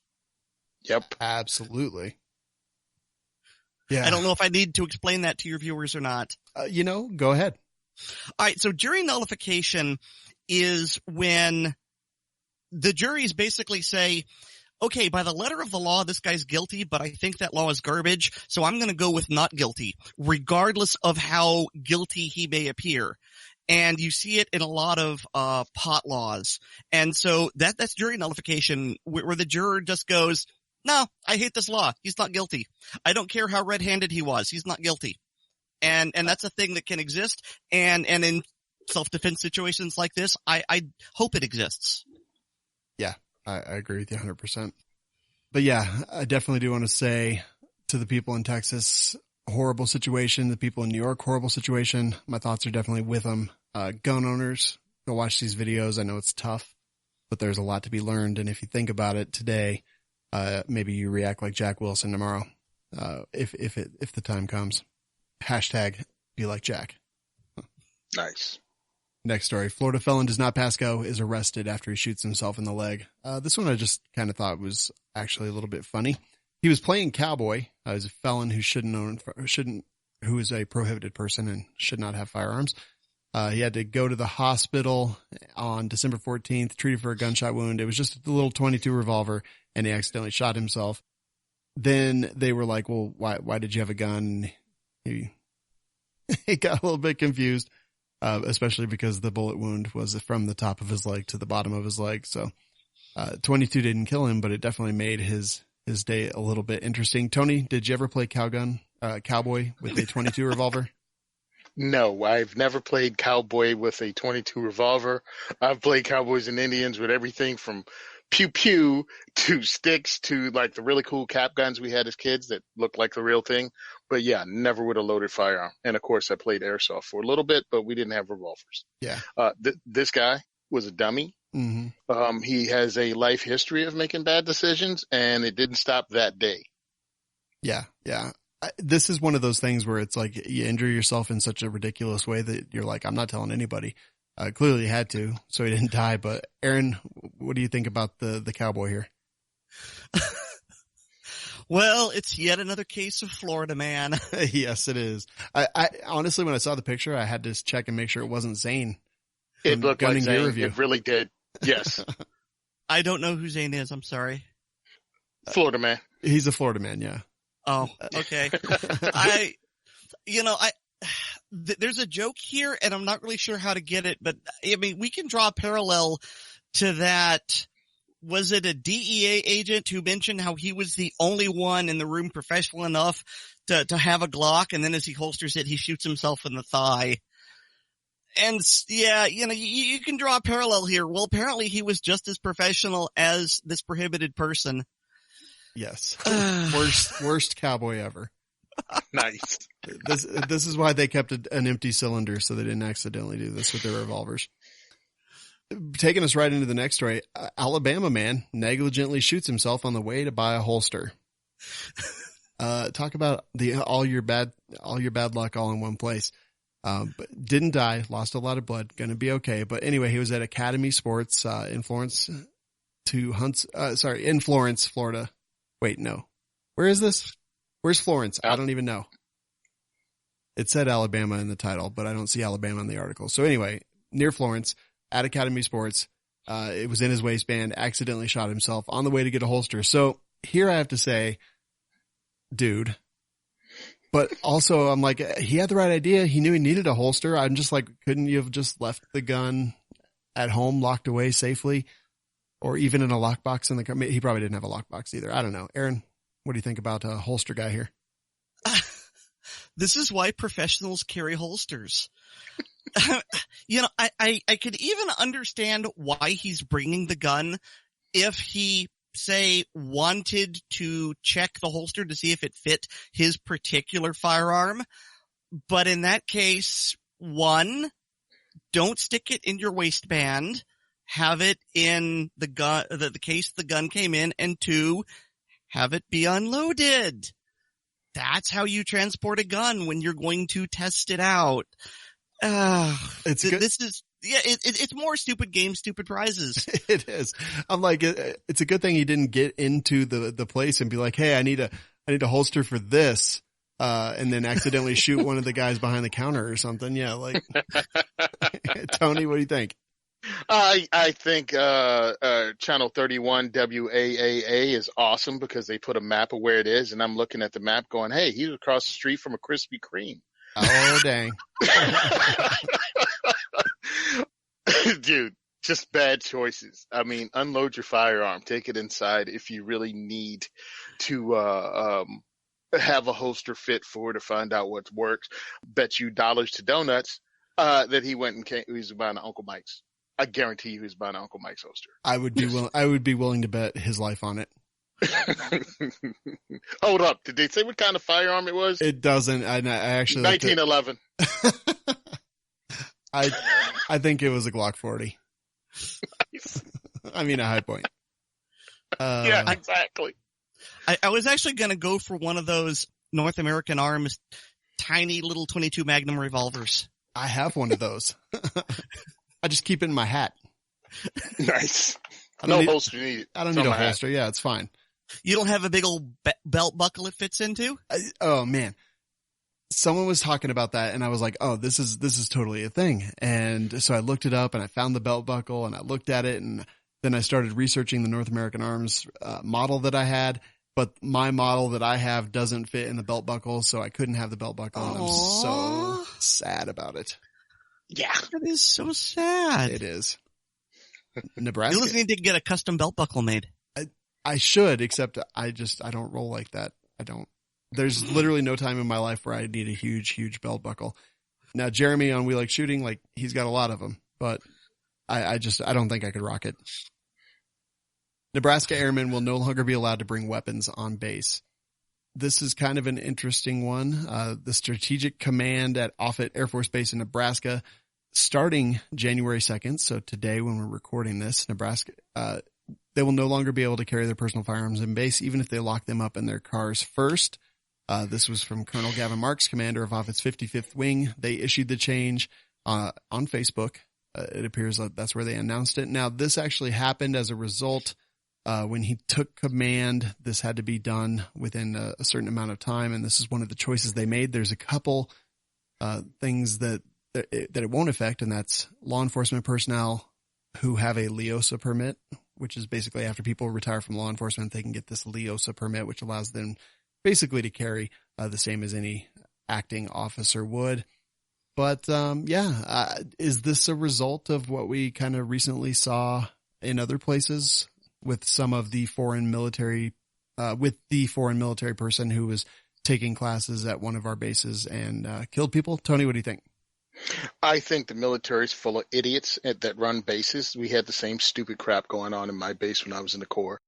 Yep. Absolutely. Yeah. I don't know if I need to explain that to your viewers or not. Go ahead. All right. So jury nullification is when the juries basically say, okay, by the letter of the law, this guy's guilty, but I think that law is garbage, so I'm going to go with not guilty, regardless of how guilty he may appear. And you see it in a lot of pot laws. And so that's jury nullification, where the juror just goes, no, I hate this law. He's not guilty. I don't care how red-handed he was. He's not guilty. And that's a thing that can exist. And in self-defense situations like this, I hope it exists. Yeah, I agree with you 100%. But yeah, I definitely do want to say to the people in Texas, horrible situation. The people in New York, horrible situation. My thoughts are definitely with them. Gun owners, go watch these videos. I know it's tough, but there's a lot to be learned. And if you think about it today, maybe you react like Jack Wilson tomorrow. If the time comes. Hashtag be like Jack. Nice. Next story. Florida felon does not pass go, is arrested after he shoots himself in the leg. This one I just kind of thought was actually a little bit funny. He was playing cowboy. He was a felon who is a prohibited person and should not have firearms. He had to go to the hospital on December 14th, treated for a gunshot wound. It was just a little .22 revolver, and he accidentally shot himself. Then they were like, well, why did you have a gun? He got a little bit confused, especially because the bullet wound was from the top of his leg to the bottom of his leg. So, 22 didn't kill him, but it definitely made his day a little bit interesting. Tony, did you ever play cowboy with a .22 revolver? No, I've never played cowboy with a .22 revolver. I've played cowboys and Indians with everything from pew-pew to sticks to like the really cool cap guns we had as kids that looked like the real thing. But yeah, never with a loaded firearm. And of course I played airsoft for a little bit, but we didn't have revolvers. Yeah. This guy was a dummy. Mm-hmm. He has a life history of making bad decisions, and it didn't stop that day. Yeah. Yeah. This is one of those things where it's like you injure yourself in such a ridiculous way that you're like, I'm not telling anybody. Clearly he had to, so he didn't die. But Aaron, what do you think about the cowboy here? Well, it's yet another case of Florida man. Yes, it is. I honestly, when I saw the picture, I had to check and make sure it wasn't Zane. It looked like Zane. Review. It really did. Yes. I don't know who Zane is. I'm sorry. Florida man. He's a Florida man. Yeah. Oh, okay. There's a joke here and I'm not really sure how to get it, but I mean, we can draw a parallel to that. Was it a DEA agent who mentioned how he was the only one in the room professional enough to have a Glock, and then as he holsters it, he shoots himself in the thigh? And yeah, you can draw a parallel here. Well, apparently he was just as professional as this prohibited person. Yes. Worst cowboy ever. Nice. This is why they kept an empty cylinder, so they didn't accidentally do this with their revolvers. Taking us right into the next story, Alabama man negligently shoots himself on the way to buy a holster. Talk about all your bad luck all in one place. But didn't die, lost a lot of blood, gonna be okay. But anyway, he was at Academy Sports, in Florence in Florence, Florida. Wait, no. Where is this? Where's Florence? I don't even know. It said Alabama in the title, but I don't see Alabama in the article. So anyway, near Florence at Academy Sports, it was in his waistband, accidentally shot himself on the way to get a holster. So here I have to say, dude, but also I'm like, he had the right idea. He knew he needed a holster. I'm just like, couldn't you have just left the gun at home locked away safely, or even in a lockbox in the car? He probably didn't have a lockbox either. I don't know. Aaron, what do you think about a holster guy here? This is why professionals carry holsters. I could even understand why he's bringing the gun if he, say, wanted to check the holster to see if it fit his particular firearm. But in that case, 1, don't stick it in your waistband. Have it in the gun, the case the gun came in, and 2, have it be unloaded. That's how you transport a gun when you're going to test it out. It's more stupid games, stupid prizes. It is. I'm like, it's a good thing he didn't get into the place and be like, hey, I need a holster for this. And then accidentally shoot one of the guys behind the counter or something. Yeah. Like, Tony, what do you think? I think Channel 31 WAAA is awesome because they put a map of where it is, and I'm looking at the map going, hey, he's across the street from a Krispy Kreme. Oh, dang. Dude, just bad choices. I mean, unload your firearm. Take it inside if you really need to have a holster fit for it to find out what works. Bet you dollars to donuts that he went and he was buying Uncle Mike's. I guarantee you he's buying Uncle Mike's holster. I would be willing to bet his life on it. Hold up. Did they say what kind of firearm it was? It doesn't. I actually 1911. I think it was a Glock 40. Nice. I mean, a high point. Yeah, exactly. I was actually going to go for one of those North American Arms tiny little 22 Magnum revolvers. I have one of those. I just keep it in my hat. Nice. No holster needed. I don't need a holster. Yeah, it's fine. You don't have a big old belt buckle it fits into? Oh man. Someone was talking about that and I was like, oh, this is totally a thing. And so I looked it up and I found the belt buckle and I looked at it, and then I started researching the North American Arms model that I had, but my model that I have doesn't fit in the belt buckle. So I couldn't have the belt buckle. And I'm so sad about it. Yeah. That is so sad. It is. Nebraska. You just need to get a custom belt buckle made. I should, except I don't roll like that. I don't. There's literally no time in my life where I need a huge belt buckle. Now, Jeremy on We Like Shooting, like, he's got a lot of them, but I don't think I could rock it. Nebraska airmen will no longer be allowed to bring weapons on base. This is kind of an interesting one. The Strategic Command at Offutt Air Force Base in Nebraska, starting January 2nd. So today, when we're recording this, Nebraska, they will no longer be able to carry their personal firearms in base, even if they lock them up in their cars first. This was from Colonel Gavin Marks, commander of Offutt's 55th Wing. They issued the change on Facebook. It appears that that's where they announced it. Now, this actually happened as a result. When he took command, this had to be done within a certain amount of time, and this is one of the choices they made. There's a couple things that it won't affect, and that's law enforcement personnel who have a LEOSA permit, which is basically after people retire from law enforcement, they can get this LEOSA permit, which allows them basically to carry the same as any acting officer would. But is this a result of what we kind of recently saw in other places with some of the foreign military, person who was taking classes at one of our bases and killed people? Tony, what do you think? I think the military is full of idiots that run bases. We had the same stupid crap going on in my base when I was in the Corps.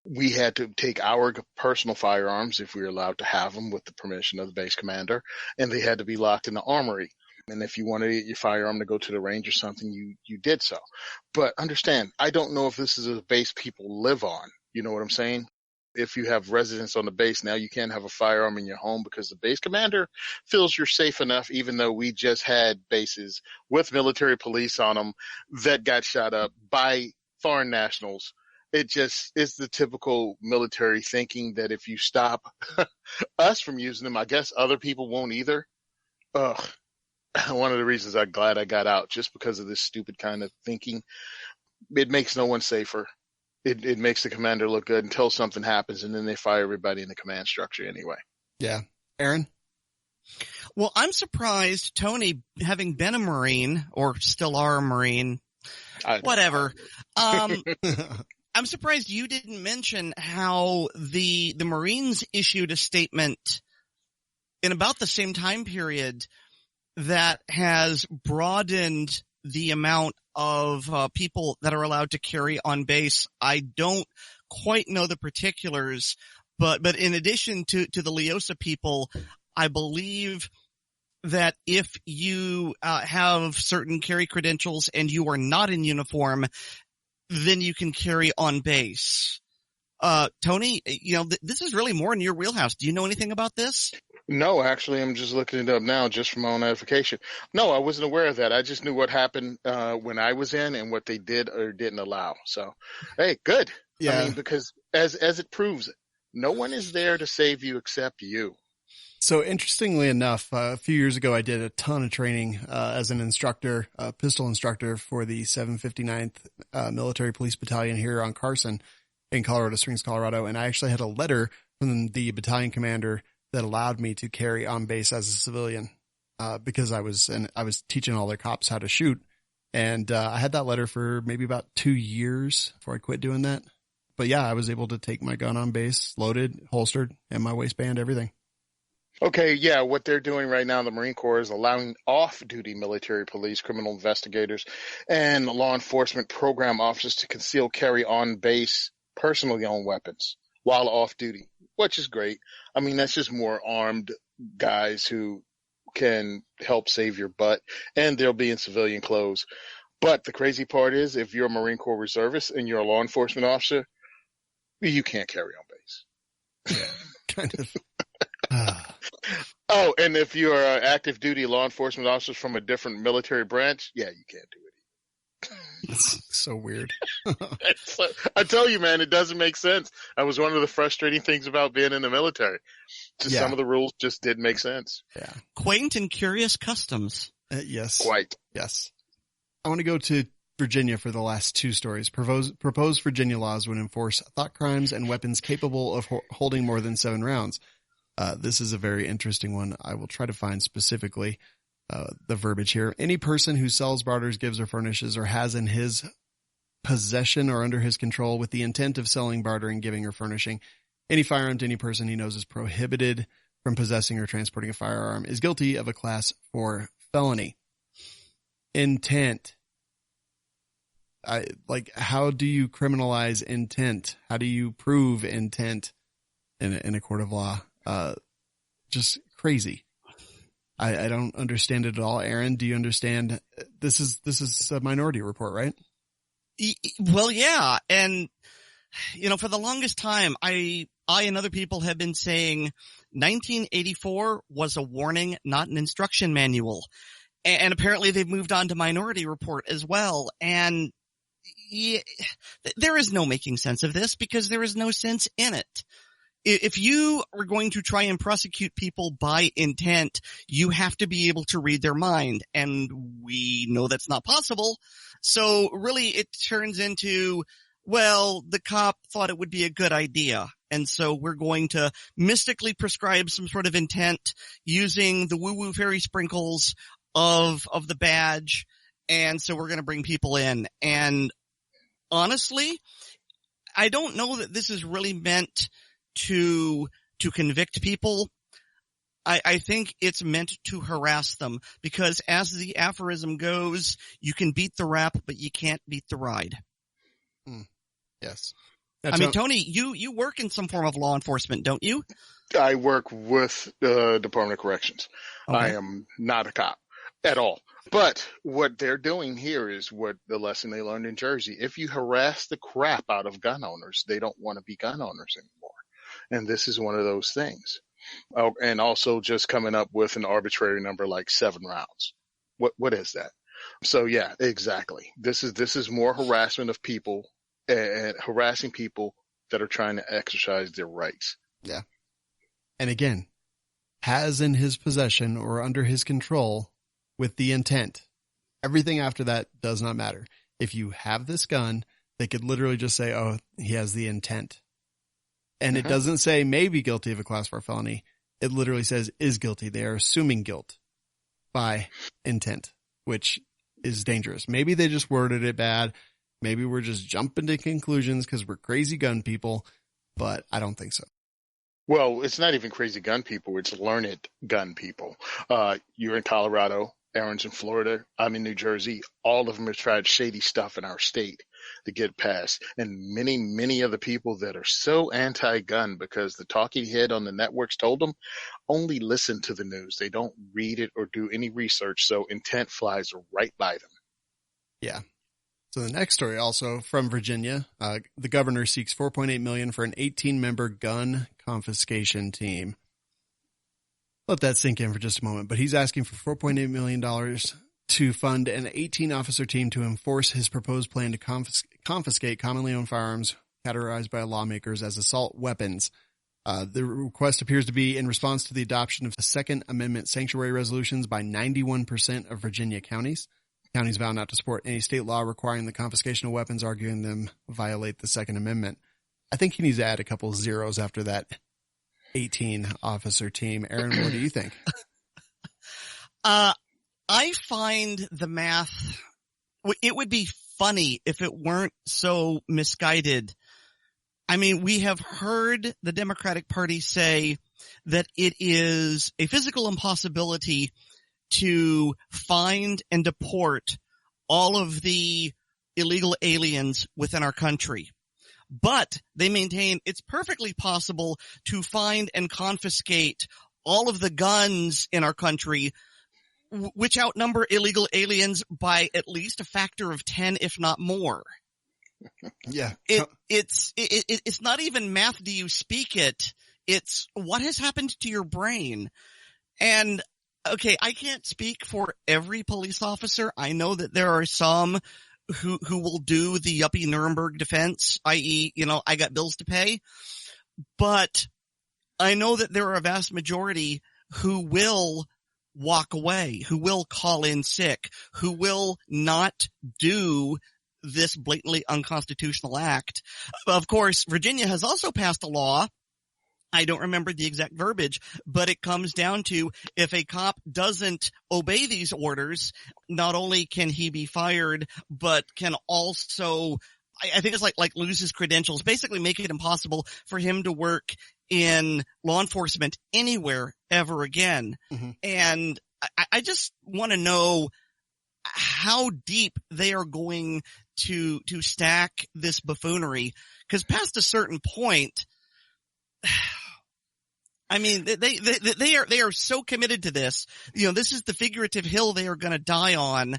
We had to take our personal firearms, if we were allowed to have them with the permission of the base commander, and they had to be locked in the armory. And if you wanted your firearm to go to the range or something, you did so. But understand, I don't know if this is a base people live on. You know what I'm saying? If you have residents on the base, now you can't have a firearm in your home because the base commander feels you're safe enough, even though we just had bases with military police on them that got shot up by foreign nationals. It just is the typical military thinking that if you stop us from using them, I guess other people won't either. Ugh. One of the reasons I'm glad I got out, just because of this stupid kind of thinking. It makes no one safer. It makes the commander look good until something happens, and then they fire everybody in the command structure anyway. Yeah. Aaron? Well, I'm surprised, Tony, having been a Marine, or still are a Marine, whatever. I'm surprised you didn't mention how the Marines issued a statement in about the same time period that has broadened the amount of people that are allowed to carry on base. I don't quite know the particulars, but in addition to the Leosa people, I believe that if you have certain carry credentials and you are not in uniform, then you can carry on base. Tony, this is really more in your wheelhouse. Do you know anything about this? No, actually, I'm just looking it up now just for my own edification. No, I wasn't aware of that. I just knew what happened when I was in and what they did or didn't allow. So, hey, good. Yeah. I mean, because as it proves, no one is there to save you except you. So interestingly enough, a few years ago, I did a ton of training as an instructor, a pistol instructor for the 759th Military Police Battalion here on Carson in Colorado Springs, Colorado. And I actually had a letter from the battalion commander that allowed me to carry on base as a civilian, because I was teaching all the cops how to shoot. And, I had that letter for maybe about 2 years before I quit doing that. But yeah, I was able to take my gun on base, loaded, holstered, and my waistband, everything. Okay. Yeah. What they're doing right now, the Marine Corps is allowing off-duty military police, criminal investigators, and law enforcement program officers to conceal carry on base personally owned weapons while off duty, which is great. I mean, that's just more armed guys who can help save your butt, and they'll be in civilian clothes. But the crazy part is, if you're a Marine Corps reservist and you're a law enforcement officer, you can't carry on base. Yeah, kind of. Oh, and if you're an active duty law enforcement officer from a different military branch, yeah, you can't do it. It's so weird. I tell you, man, it doesn't make sense. That was one of the frustrating things about being in the military. Just some of the rules just didn't make sense. Yeah. Quaint and curious customs. Yes. Quite. Yes. I want to go to Virginia for the last two stories. Proposed Virginia laws would enforce thought crimes and weapons capable of holding more than 7 rounds. This is a very interesting one. I will try to find specifically the verbiage here. Any person who sells, barters, gives, or furnishes, or has in his possession or under his control with the intent of selling, bartering, giving, or furnishing any firearm to any person he knows is prohibited from possessing or transporting a firearm is guilty of a class 4 felony. Intent. How do you criminalize intent? How do you prove intent in a court of law? Just crazy. I don't understand it at all. Aaron, do you understand? This is a Minority Report, right? Well, yeah. And, for the longest time, I and other people have been saying 1984 was a warning, not an instruction manual. And apparently they've moved on to Minority Report as well. And there is no making sense of this because there is no sense in it. If you are going to try and prosecute people by intent, you have to be able to read their mind. And we know that's not possible. So really it turns into, well, the cop thought it would be a good idea. And so we're going to mystically prescribe some sort of intent using the woo-woo fairy sprinkles of the badge. And so we're going to bring people in. And honestly, I don't know that this is really meant to convict people. I think it's meant to harass them because as the aphorism goes, you can beat the rap, but you can't beat the ride. Yes. Tony, you work in some form of law enforcement, don't you? I work with the Department of Corrections. Okay. I am not a cop at all. But what they're doing here is what the lesson they learned in Jersey. If you harass the crap out of gun owners, they don't want to be gun owners anymore. And this is one of those things. Oh, and also just coming up with an arbitrary number like 7 rounds. What is that? So yeah, exactly. This is more harassment of people and harassing people that are trying to exercise their rights. Yeah. And again, has in his possession or under his control with the intent. Everything after that does not matter. If you have this gun, they could literally just say, oh, he has the intent. And it doesn't say may be guilty of a class 4 felony. It literally says is guilty. They are assuming guilt by intent, which is dangerous. Maybe they just worded it bad. Maybe we're just jumping to conclusions because we're crazy gun people, but I don't think so. Well, it's not even crazy gun people. It's learned gun people. You're in Colorado, Aaron's in Florida, I'm in New Jersey. All of them have tried shady stuff in our state to get past. And many, many of the people that are so anti-gun because the talking head on the networks told them, only listen to the news. They don't read it or do any research. So intent flies right by them. Yeah. So the next story also from Virginia, the governor seeks $4.8 million for an 18-member gun confiscation team. Let that sink in for just a moment, but he's asking for $4.8 million to fund an 18-officer team to enforce his proposed plan to confiscate commonly owned firearms categorized by lawmakers as assault weapons. The request appears to be in response to the adoption of the Second Amendment sanctuary resolutions by 91% of Virginia counties. Counties vow not to support any state law requiring the confiscation of weapons, arguing them violate the Second Amendment. I think he needs to add a couple zeros after that 18-officer team. Aaron, what do you think? I find the math, it would be funny if it weren't so misguided. I mean, we have heard the Democratic Party say that it is a physical impossibility to find and deport all of the illegal aliens within our country. But they maintain it's perfectly possible to find and confiscate all of the guns in our country, which outnumber illegal aliens by at least a factor of 10, if not more. Yeah. It's not even math. Do you speak it? It's what has happened to your brain. And okay, I can't speak for every police officer. I know that there are some who will do the yuppie Nuremberg defense, i.e., I got bills to pay. But I know that there are a vast majority who will walk away, who will call in sick, who will not do this blatantly unconstitutional act. Of course, Virginia has also passed a law. I don't remember the exact verbiage, but it comes down to if a cop doesn't obey these orders, not only can he be fired, but can also, I think it's like lose his credentials, basically make it impossible for him to work in law enforcement anywhere ever again. Mm-hmm. And I just want to know how deep they are going to stack this buffoonery, because past a certain point, I mean, they are so committed to this. This is the figurative hill they are going to die on.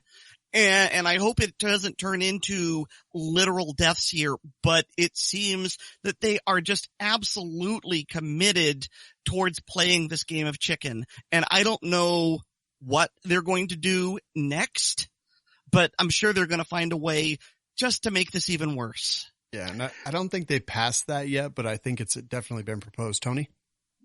And I hope it doesn't turn into literal deaths here, but it seems that they are just absolutely committed towards playing this game of chicken. And I don't know what they're going to do next, but I'm sure they're going to find a way just to make this even worse. Yeah, and I don't think they passed that yet, but I think it's definitely been proposed. Tony?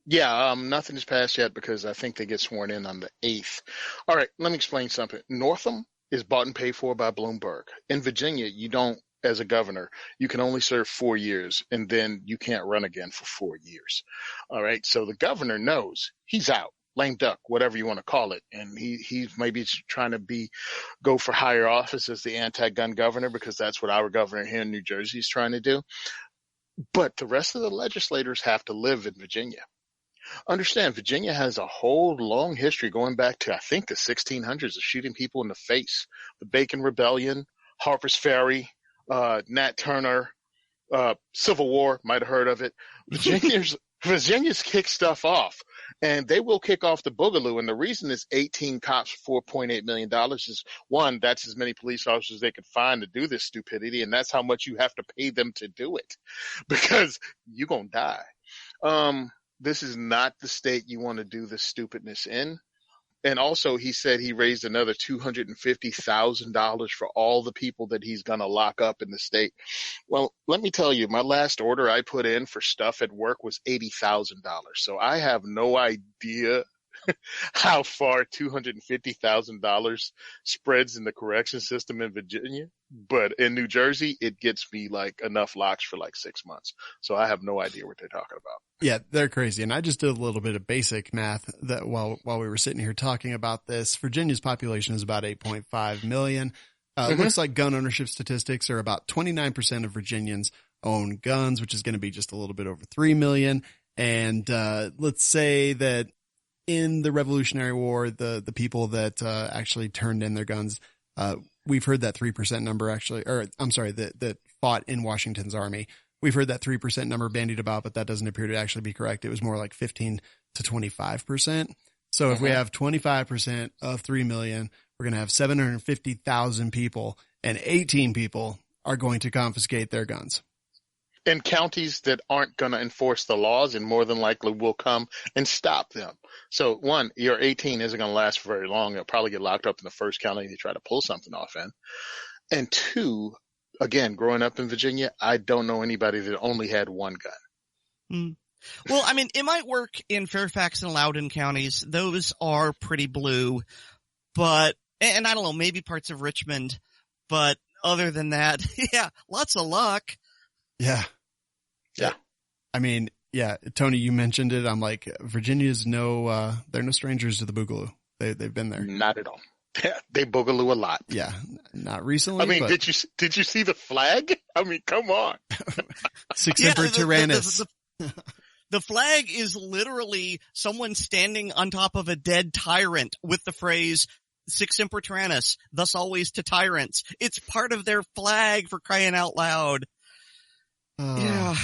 Yeah, nothing is passed yet because I think they get sworn in on the 8th. All right, let me explain something. Northam is bought and paid for by Bloomberg. In Virginia, you don't, as a governor, you can only serve 4 years, and then you can't run again for 4 years. All right, so the governor knows he's out, lame duck, whatever you want to call it, and he maybe trying to go for higher office as the anti-gun governor because that's what our governor here in New Jersey is trying to do. But the rest of the legislators have to live in Virginia. Understand, Virginia has a whole long history going back to, I think, the 1600s of shooting people in the face. The Bacon Rebellion, Harper's Ferry, Nat Turner, Civil War, might have heard of it. Virginia's kick stuff off, and they will kick off the boogaloo. And the reason it's 18 cops for $4.8 million is, one, that's as many police officers as they could find to do this stupidity, and that's how much you have to pay them to do it because you're going to die. This is not the state you want to do this stupidness in. And also, he said he raised another $250,000 for all the people that he's going to lock up in the state. Well, let me tell you, my last order I put in for stuff at work was $80,000. So I have no idea how far $250,000 spreads in the correction system in Virginia. But in New Jersey, it gets me like enough locks for like 6 months. So I have no idea what they're talking about. Yeah, they're crazy. And I just did a little bit of basic math that while we were sitting here talking about this, Virginia's population is about 8.5 million. It looks like gun ownership statistics are about 29% of Virginians own guns, which is going to be just a little bit over 3 million. And, let's say that in the Revolutionary War, the people that, actually turned in their guns, we've heard that 3% number actually, or I'm sorry, that fought in Washington's army. We've heard that 3% number bandied about, but that doesn't appear to actually be correct. It was more like 15 to 25%. So if we have 25% of 3 million, we're going to have 750,000 people, and 18 people are going to confiscate their guns. In counties that aren't going to enforce the laws and more than likely will come and stop them. So one, your 18 isn't going to last for very long. You'll probably get locked up in the first county you try to pull something off in. And two, again, growing up in Virginia, I don't know anybody that only had one gun. Well, I mean, it might work in Fairfax and Loudoun counties. Those are pretty blue, but, and I don't know, maybe parts of Richmond, but other than that, yeah, lots of luck. Yeah. I mean, yeah, Tony, you mentioned it. I'm like, Virginia's they're no strangers to the boogaloo. They've been there. Not at all. They boogaloo a lot. Yeah. Not recently. I mean, but... did you see the flag? I mean, come on. Six Emperor Tyrannus. The flag is literally someone standing on top of a dead tyrant with the phrase, Six Emperor Tyrannus, thus always to tyrants. It's part of their flag, for crying out loud. Yeah.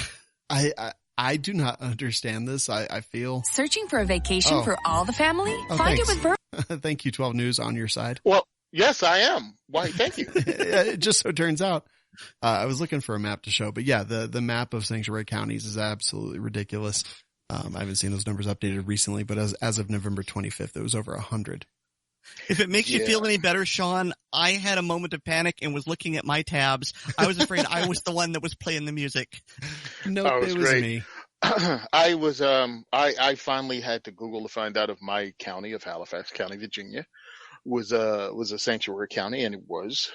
I do not understand this. I feel. Searching for a vacation for all the family? Find it with Thank you, 12 News, on your side. Well, yes, I am. Why, thank you. It just so turns out. I was looking for a map to show, but yeah, the map of sanctuary counties is absolutely ridiculous. I haven't seen those numbers updated recently, but as of November 25th, it was over 100. If it makes you feel any better, Sean, I had a moment of panic and was looking at my tabs. I was afraid I was the one that was playing the music. Nope, it was me. I was, I finally had to Google to find out if my county of Halifax County, Virginia was a sanctuary county, and it was.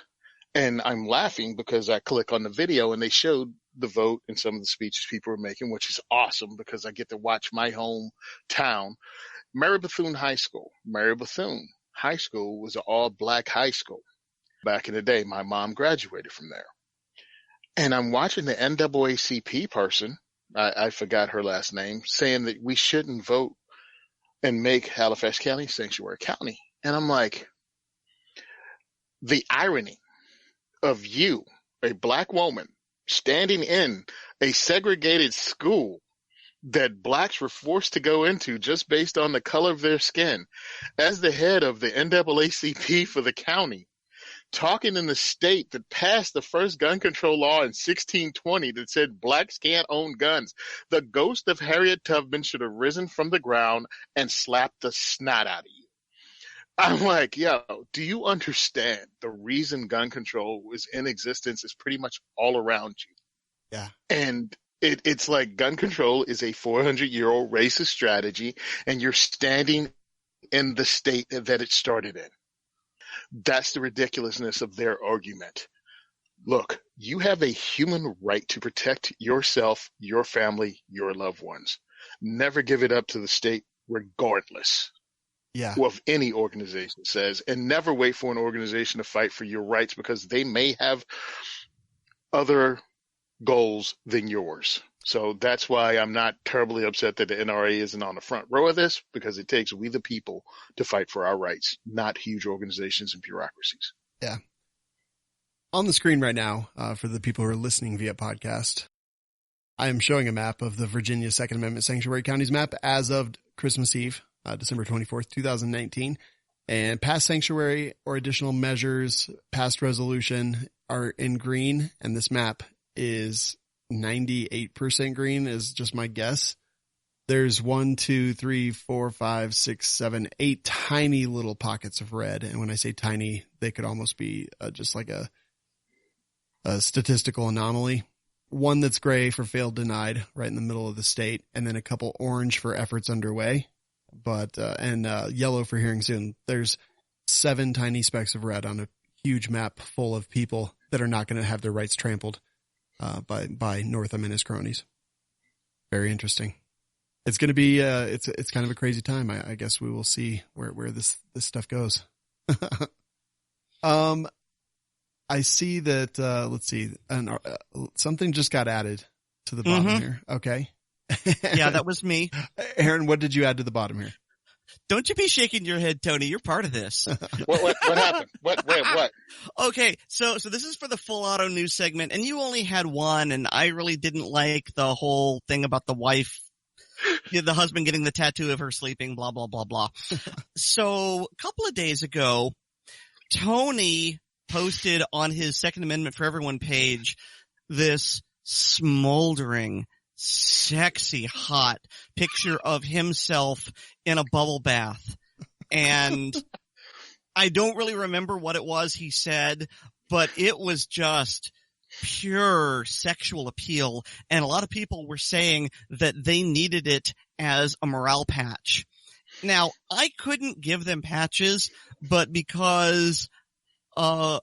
And I'm laughing because I click on the video and they showed the vote and some of the speeches people were making, which is awesome because I get to watch my hometown, Mary Bethune High School. Mary Bethune High School was an all-black high school back in the day. My mom graduated from there. And I'm watching the NAACP person, I forgot her last name, saying that we shouldn't vote and make Halifax County sanctuary county. And I'm like, the irony of you, a black woman, standing in a segregated school that blacks were forced to go into just based on the color of their skin, as the head of the NAACP for the county, talking in the state that passed the first gun control law in 1620 that said blacks can't own guns. The ghost of Harriet Tubman should have risen from the ground and slapped the snot out of you. I'm like, yo, do you understand the reason gun control is in existence is pretty much all around you? Yeah. And it's like gun control is a 400-year-old racist strategy, and you're standing in the state that it started in. That's the ridiculousness of their argument. Look, you have a human right to protect yourself, your family, your loved ones. Never give it up to the state regardless. Yeah. Of any organization says, and never wait for an organization to fight for your rights because they may have other goals than yours. So that's why I'm not terribly upset that the NRA isn't on the front row of this, because it takes we the people to fight for our rights, not huge organizations and bureaucracies. Yeah. On the screen right now, for the people who are listening via podcast, I am showing a map of the Virginia Second Amendment Sanctuary Counties map as of Christmas Eve, December 24th, 2019. And past sanctuary or additional measures, past resolution are in green, and this map is 98% green is just my guess. There's 1, 2, 3, 4, 5, 6, 7, 8 tiny little pockets of red. And when I say tiny, they could almost be just like a statistical anomaly. One that's gray for failed denied right in the middle of the state. And then a couple orange for efforts underway, and yellow for hearing soon. There's 7 tiny specks of red on a huge map full of people that are not going to have their rights trampled by Northam and his cronies. Very interesting. It's going to be it's kind of a crazy time. I guess we will see where this stuff goes. I see that let's see, something just got added to the bottom here. Okay. Yeah, that was me. Aaron, what did you add to the bottom here? Don't you be shaking your head, Tony. You're part of this. What happened? What? Okay, so this is for the full auto news segment, and you only had one, and I really didn't like the whole thing about the wife, the husband getting the tattoo of her sleeping, blah, blah, blah, blah. So a couple of days ago, Tony posted on his Second Amendment for Everyone page this smoldering, sexy, hot picture of himself in a bubble bath. And I don't really remember what it was he said, but it was just pure sexual appeal. And a lot of people were saying that they needed it as a morale patch. Now, I couldn't give them patches, but because I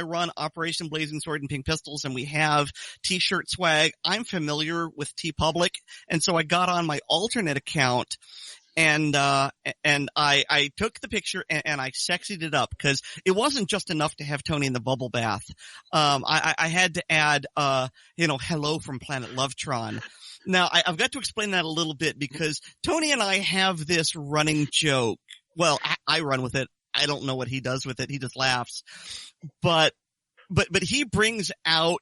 run Operation Blazing Sword and Pink Pistols and we have t-shirt swag, I'm familiar with TeePublic. And so I got on my alternate account and I took the picture and I sexied it up because it wasn't just enough to have Tony in the bubble bath. I had to add, hello from planet Lovetron. Now I've got to explain that a little bit because Tony and I have this running joke. Well, I run with it. I don't know what he does with it. He just laughs. But he brings out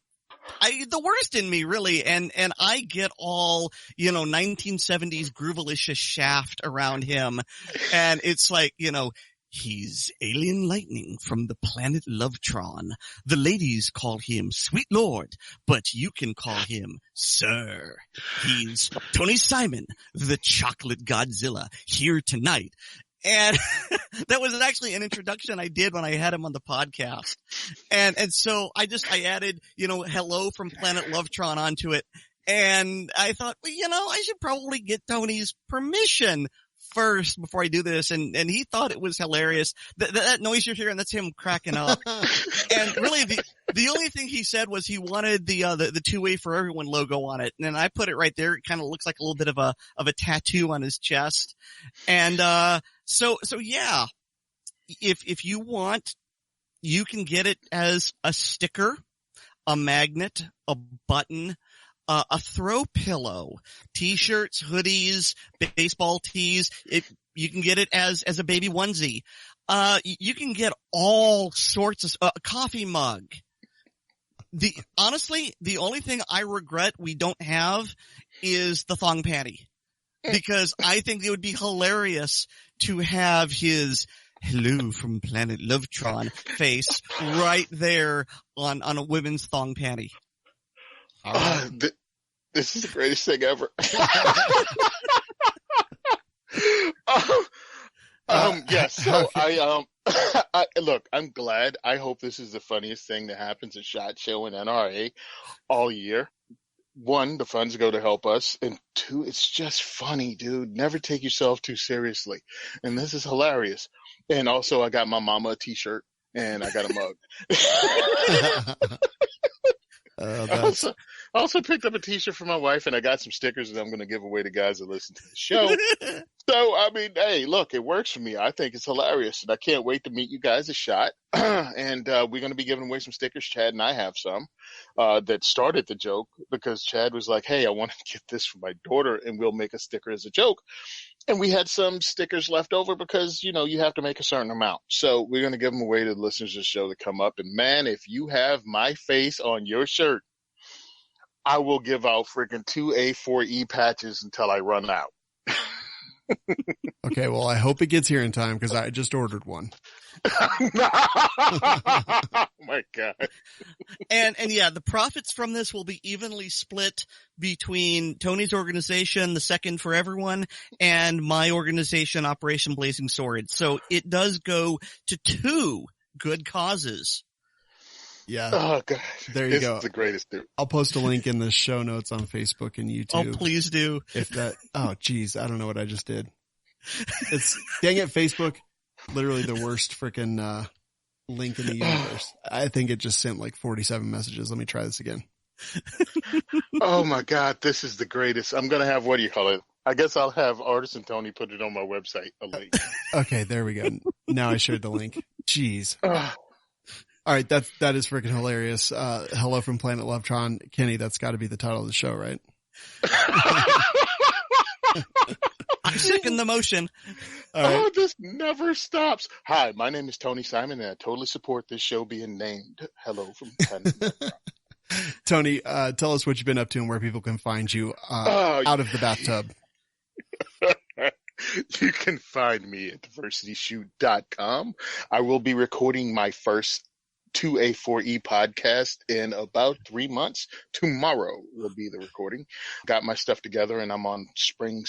the worst in me, really. And I get all, 1970s groovalicious shaft around him. And it's like, he's alien lightning from the planet Lovetron. The ladies call him Sweet Lord, but you can call him Sir. He's Tony Simon, the chocolate Godzilla, here tonight. And that was actually an introduction I did when I had him on the podcast. And so I added, hello from planet Lovetron onto it. And I thought, I should probably get Tony's permission first before I do this. And he thought it was hilarious. That noise you're hearing, that's him cracking up. And really the only thing he said was he wanted the two-way for everyone logo on it. And I put it right there. It kind of looks like a little bit of a tattoo on his chest. And, so yeah, if you want, you can get it as a sticker, a magnet, a button, a throw pillow, t-shirts, hoodies, baseball tees. You can get it as a baby onesie. You can get all sorts of, a coffee mug. Honestly, the only thing I regret we don't have is the thong panty. Because I think it would be hilarious to have his hello from planet Lovetron face right there on a women's thong panty. This is the greatest thing ever. Yes. So look, I'm glad. I hope this is the funniest thing that happens at SHOT Show and NRA all year. 1, the funds go to help us, and 2, it's just funny, dude. Never take yourself too seriously. And this is hilarious. And also, I got my mama a t-shirt, and I got a mug. I also picked up a t-shirt for my wife, and I got some stickers that I'm going to give away to guys that listen to the show. So, I mean, hey, look, it works for me. I think it's hilarious, and I can't wait to meet you guys at SHOT. And we're going to be giving away some stickers. Chad and I have some that started the joke because Chad was like, hey, I want to get this for my daughter, and we'll make a sticker as a joke. And we had some stickers left over because, you have to make a certain amount. So we're going to give them away to the listeners of the show that come up. And, man, if you have my face on your shirt, I will give out freaking 2 A4E patches until I run out. Okay, well, I hope it gets here in time because I just ordered one. Oh my God. And yeah, the profits from this will be evenly split between Tony's organization, the Second for Everyone, and my organization, Operation Blazing Sword. So it does go to two good causes. Yeah. Oh God. There you go. It's the greatest dude. I'll post a link in the show notes on Facebook and YouTube. Oh, please do. Oh, geez. I don't know what I just did. Dang it, Facebook. Literally the worst freaking link in the universe. I think it just sent like 47 messages. Let me try this again. Oh my God, this is the greatest. I'm going to have, what do you call it? I guess I'll have Artisan Tony put it on my website. A link. Okay, there we go. Now I shared the link. Jeez. All right, that is freaking hilarious. Hello from Planet Lovetron. Kenny, that's got to be the title of the show, right? I second the motion. Right. Oh, this never stops. Hi, my name is Tony Simon, and I totally support this show being named Hello from Planet Lovetron. Tony, tell us what you've been up to and where people can find you out of the bathtub. You can find me at diversityshoot.com. I will be recording my first 2A4E podcast in about 3 months. Tomorrow will be the recording. Got my stuff together and I'm on spring,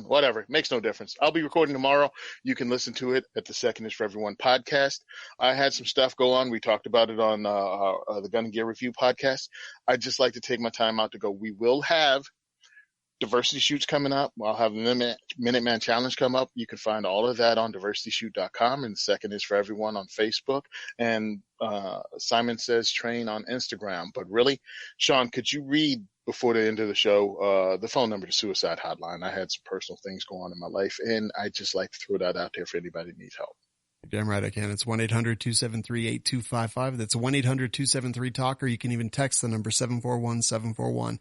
whatever. Makes no difference. I'll be recording tomorrow. You can listen to it at the Second is for Everyone podcast. I had some stuff go on. We talked about it on the Gun and Gear Review podcast. I'd just like to take my time out to go. We will have diversity shoots coming up. I'll have the Minuteman Challenge come up. You can find all of that on diversityshoot.com, and the Second is for Everyone on Facebook, and Simon Says Train on Instagram. But really, Sean, could you read before the end of the show the phone number to Suicide Hotline? I had some personal things go on in my life, and I'd just like to throw that out there for anybody that needs help. Damn right I can. It's 1-800-273-8255. That's 1-800-273-TALK, or you can even text the number 741-741.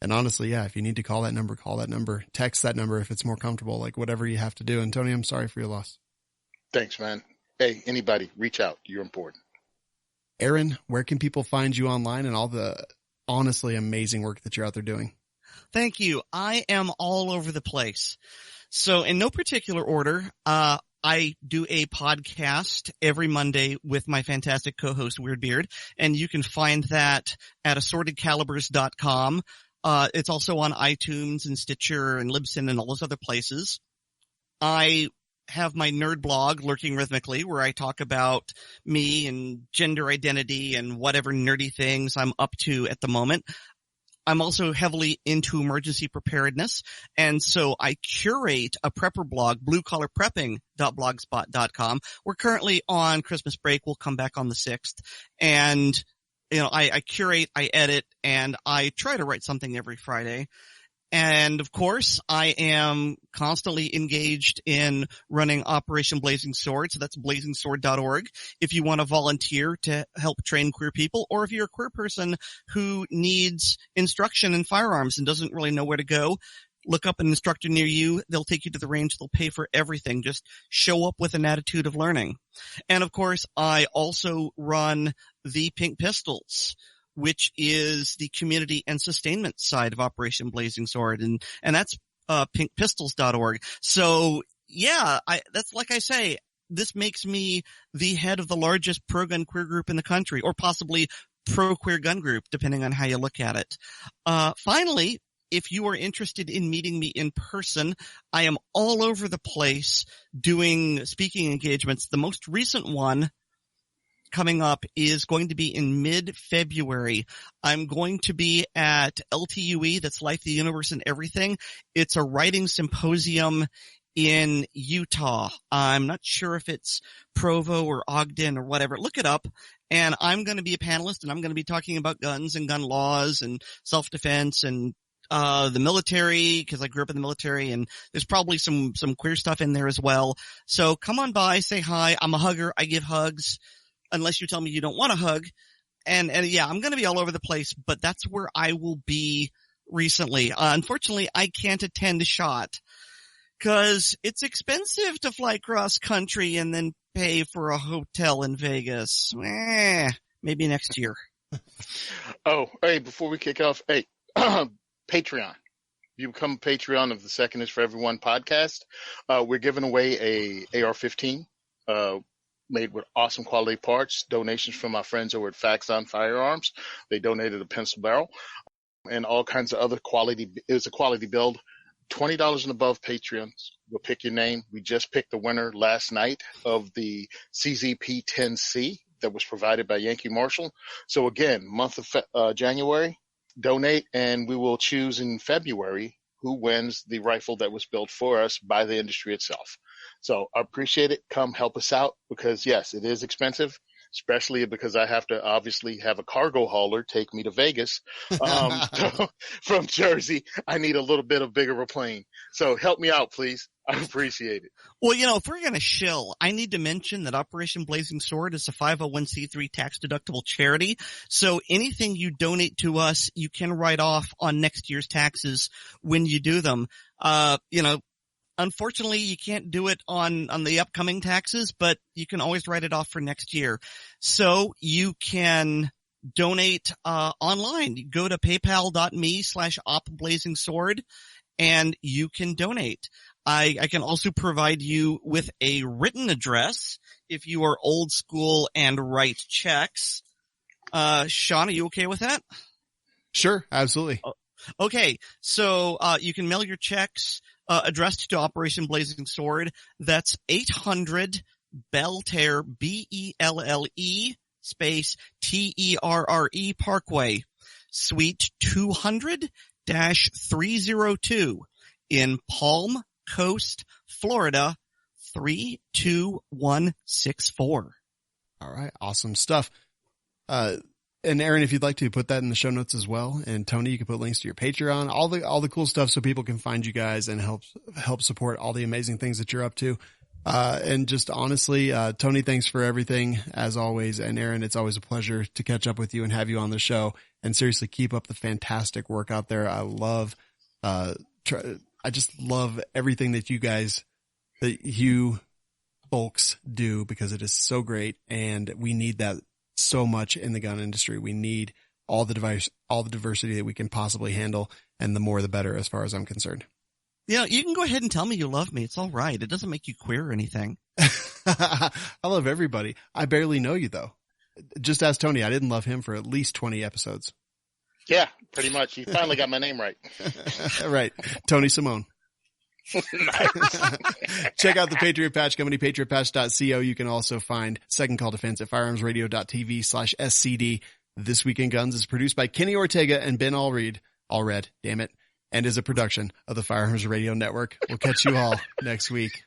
And honestly, yeah, if you need to call that number, call that number. Text that number if it's more comfortable, like whatever you have to do. And Tony, I'm sorry for your loss. Thanks, man. Hey, anybody, reach out. You're important. Aaron, where can people find you online and all the honestly amazing work that you're out there doing? Thank you. I am all over the place. So in no particular order, I do a podcast every Monday with my fantastic co-host Weirdbeard, and you can find that at assortedcalibers.com. It's also on iTunes and Stitcher and Libsyn and all those other places. I have my nerd blog, Lurking Rhythmically, where I talk about me and gender identity and whatever nerdy things I'm up to at the moment. I'm also heavily into emergency preparedness, and so I curate a prepper blog, bluecollarprepping.blogspot.com. We're currently on Christmas break. We'll come back on the 6th. And I curate, I edit, and I try to write something every Friday. And of course, I am constantly engaged in running Operation Blazing Sword. So that's blazingsword.org. If you want to volunteer to help train queer people, or if you're a queer person who needs instruction in firearms and doesn't really know where to go, look up an instructor near you. They'll take you to the range. They'll pay for everything. Just show up with an attitude of learning. And of course, I also run the Pink Pistols, which is the community and sustainment side of Operation Blazing Sword. And that's, pinkpistols.org. So yeah, that's like I say, this makes me the head of the largest pro-gun queer group in the country, or possibly pro-queer gun group, depending on how you look at it. Finally, if you are interested in meeting me in person, I am all over the place doing speaking engagements. The most recent one coming up is going to be in mid-February. I'm going to be at LTUE, that's Life, the Universe, and Everything. It's a writing symposium in Utah. I'm not sure if it's Provo or Ogden or whatever. Look it up. And I'm going to be a panelist, and I'm going to be talking about guns and gun laws and self-defense and the military, because I grew up in the military, and there's probably some queer stuff in there as well. So come on by, say hi. I'm a hugger. I give hugs, unless you tell me you don't want a hug. And yeah, I'm going to be all over the place, but that's where I will be recently. Unfortunately, I can't attend SHOT because it's expensive to fly cross country and then pay for a hotel in Vegas. Maybe next year. Oh, hey, before we kick off, hey, Patreon. you become a Patreon of the Second is for Everyone podcast, we're giving away a AR-15 made with awesome quality parts, donations from my friends over at Faxon Firearms. They donated a pencil barrel and all kinds of other quality. It was a quality build. $20 and above Patreons will pick your name. We just picked the winner last night of the CZP 10C that was provided by Yankee Marshall. So again, month of January, donate, and we will choose in February who wins the rifle that was built for us by the industry itself. So I appreciate it. Come help us out because, yes, it is expensive, especially because I have to obviously have a cargo hauler take me to Vegas from Jersey. I need a little bit of bigger of a plane. So help me out, please. I appreciate it. Well, if we're going to shill, I need to mention that Operation Blazing Sword is a 501c3 tax-deductible charity. So anything you donate to us, you can write off on next year's taxes when you do them. Unfortunately, you can't do it on the upcoming taxes, but you can always write it off for next year. So you can donate online. Go to paypal.me/opblazingsword and you can donate. I can also provide you with a written address if you are old school and write checks. Sean, are you okay with that? Sure, absolutely. Okay, so you can mail your checks addressed to Operation Blazing Sword. That's 800 Belterre, BELLE space TERRE Parkway, Suite 200-302 in Palm Coast, Florida 32164. All right, awesome stuff. And Aaron, if you'd like to put that in the show notes as well, and Tony, you can put links to your Patreon, all the cool stuff so people can find you guys and help support all the amazing things that you're up to. And just honestly, Tony, thanks for everything as always. And Aaron, it's always a pleasure to catch up with you and have you on the show, and seriously keep up the fantastic work out there. I just love everything that you folks do because it is so great. And we need that so much in the gun industry. We need all the diversity that we can possibly handle, and the more the better as far as I'm concerned. You can go ahead and tell me you love me. It's all right. It doesn't make you queer or anything. I love everybody. I barely know you though. Just ask Tony. I didn't love him for at least 20 episodes. Yeah, pretty much. You finally got my name right. Right. Tony Simone. Check out the Patriot Patch Company, patriotpatch.co. You can also find Second Call Defense at firearmsradio.tv/SCD. This Week in Guns is produced by Kenny Ortega and Ben Allred, damn it, and is a production of the Firearms Radio Network. We'll catch you all next week.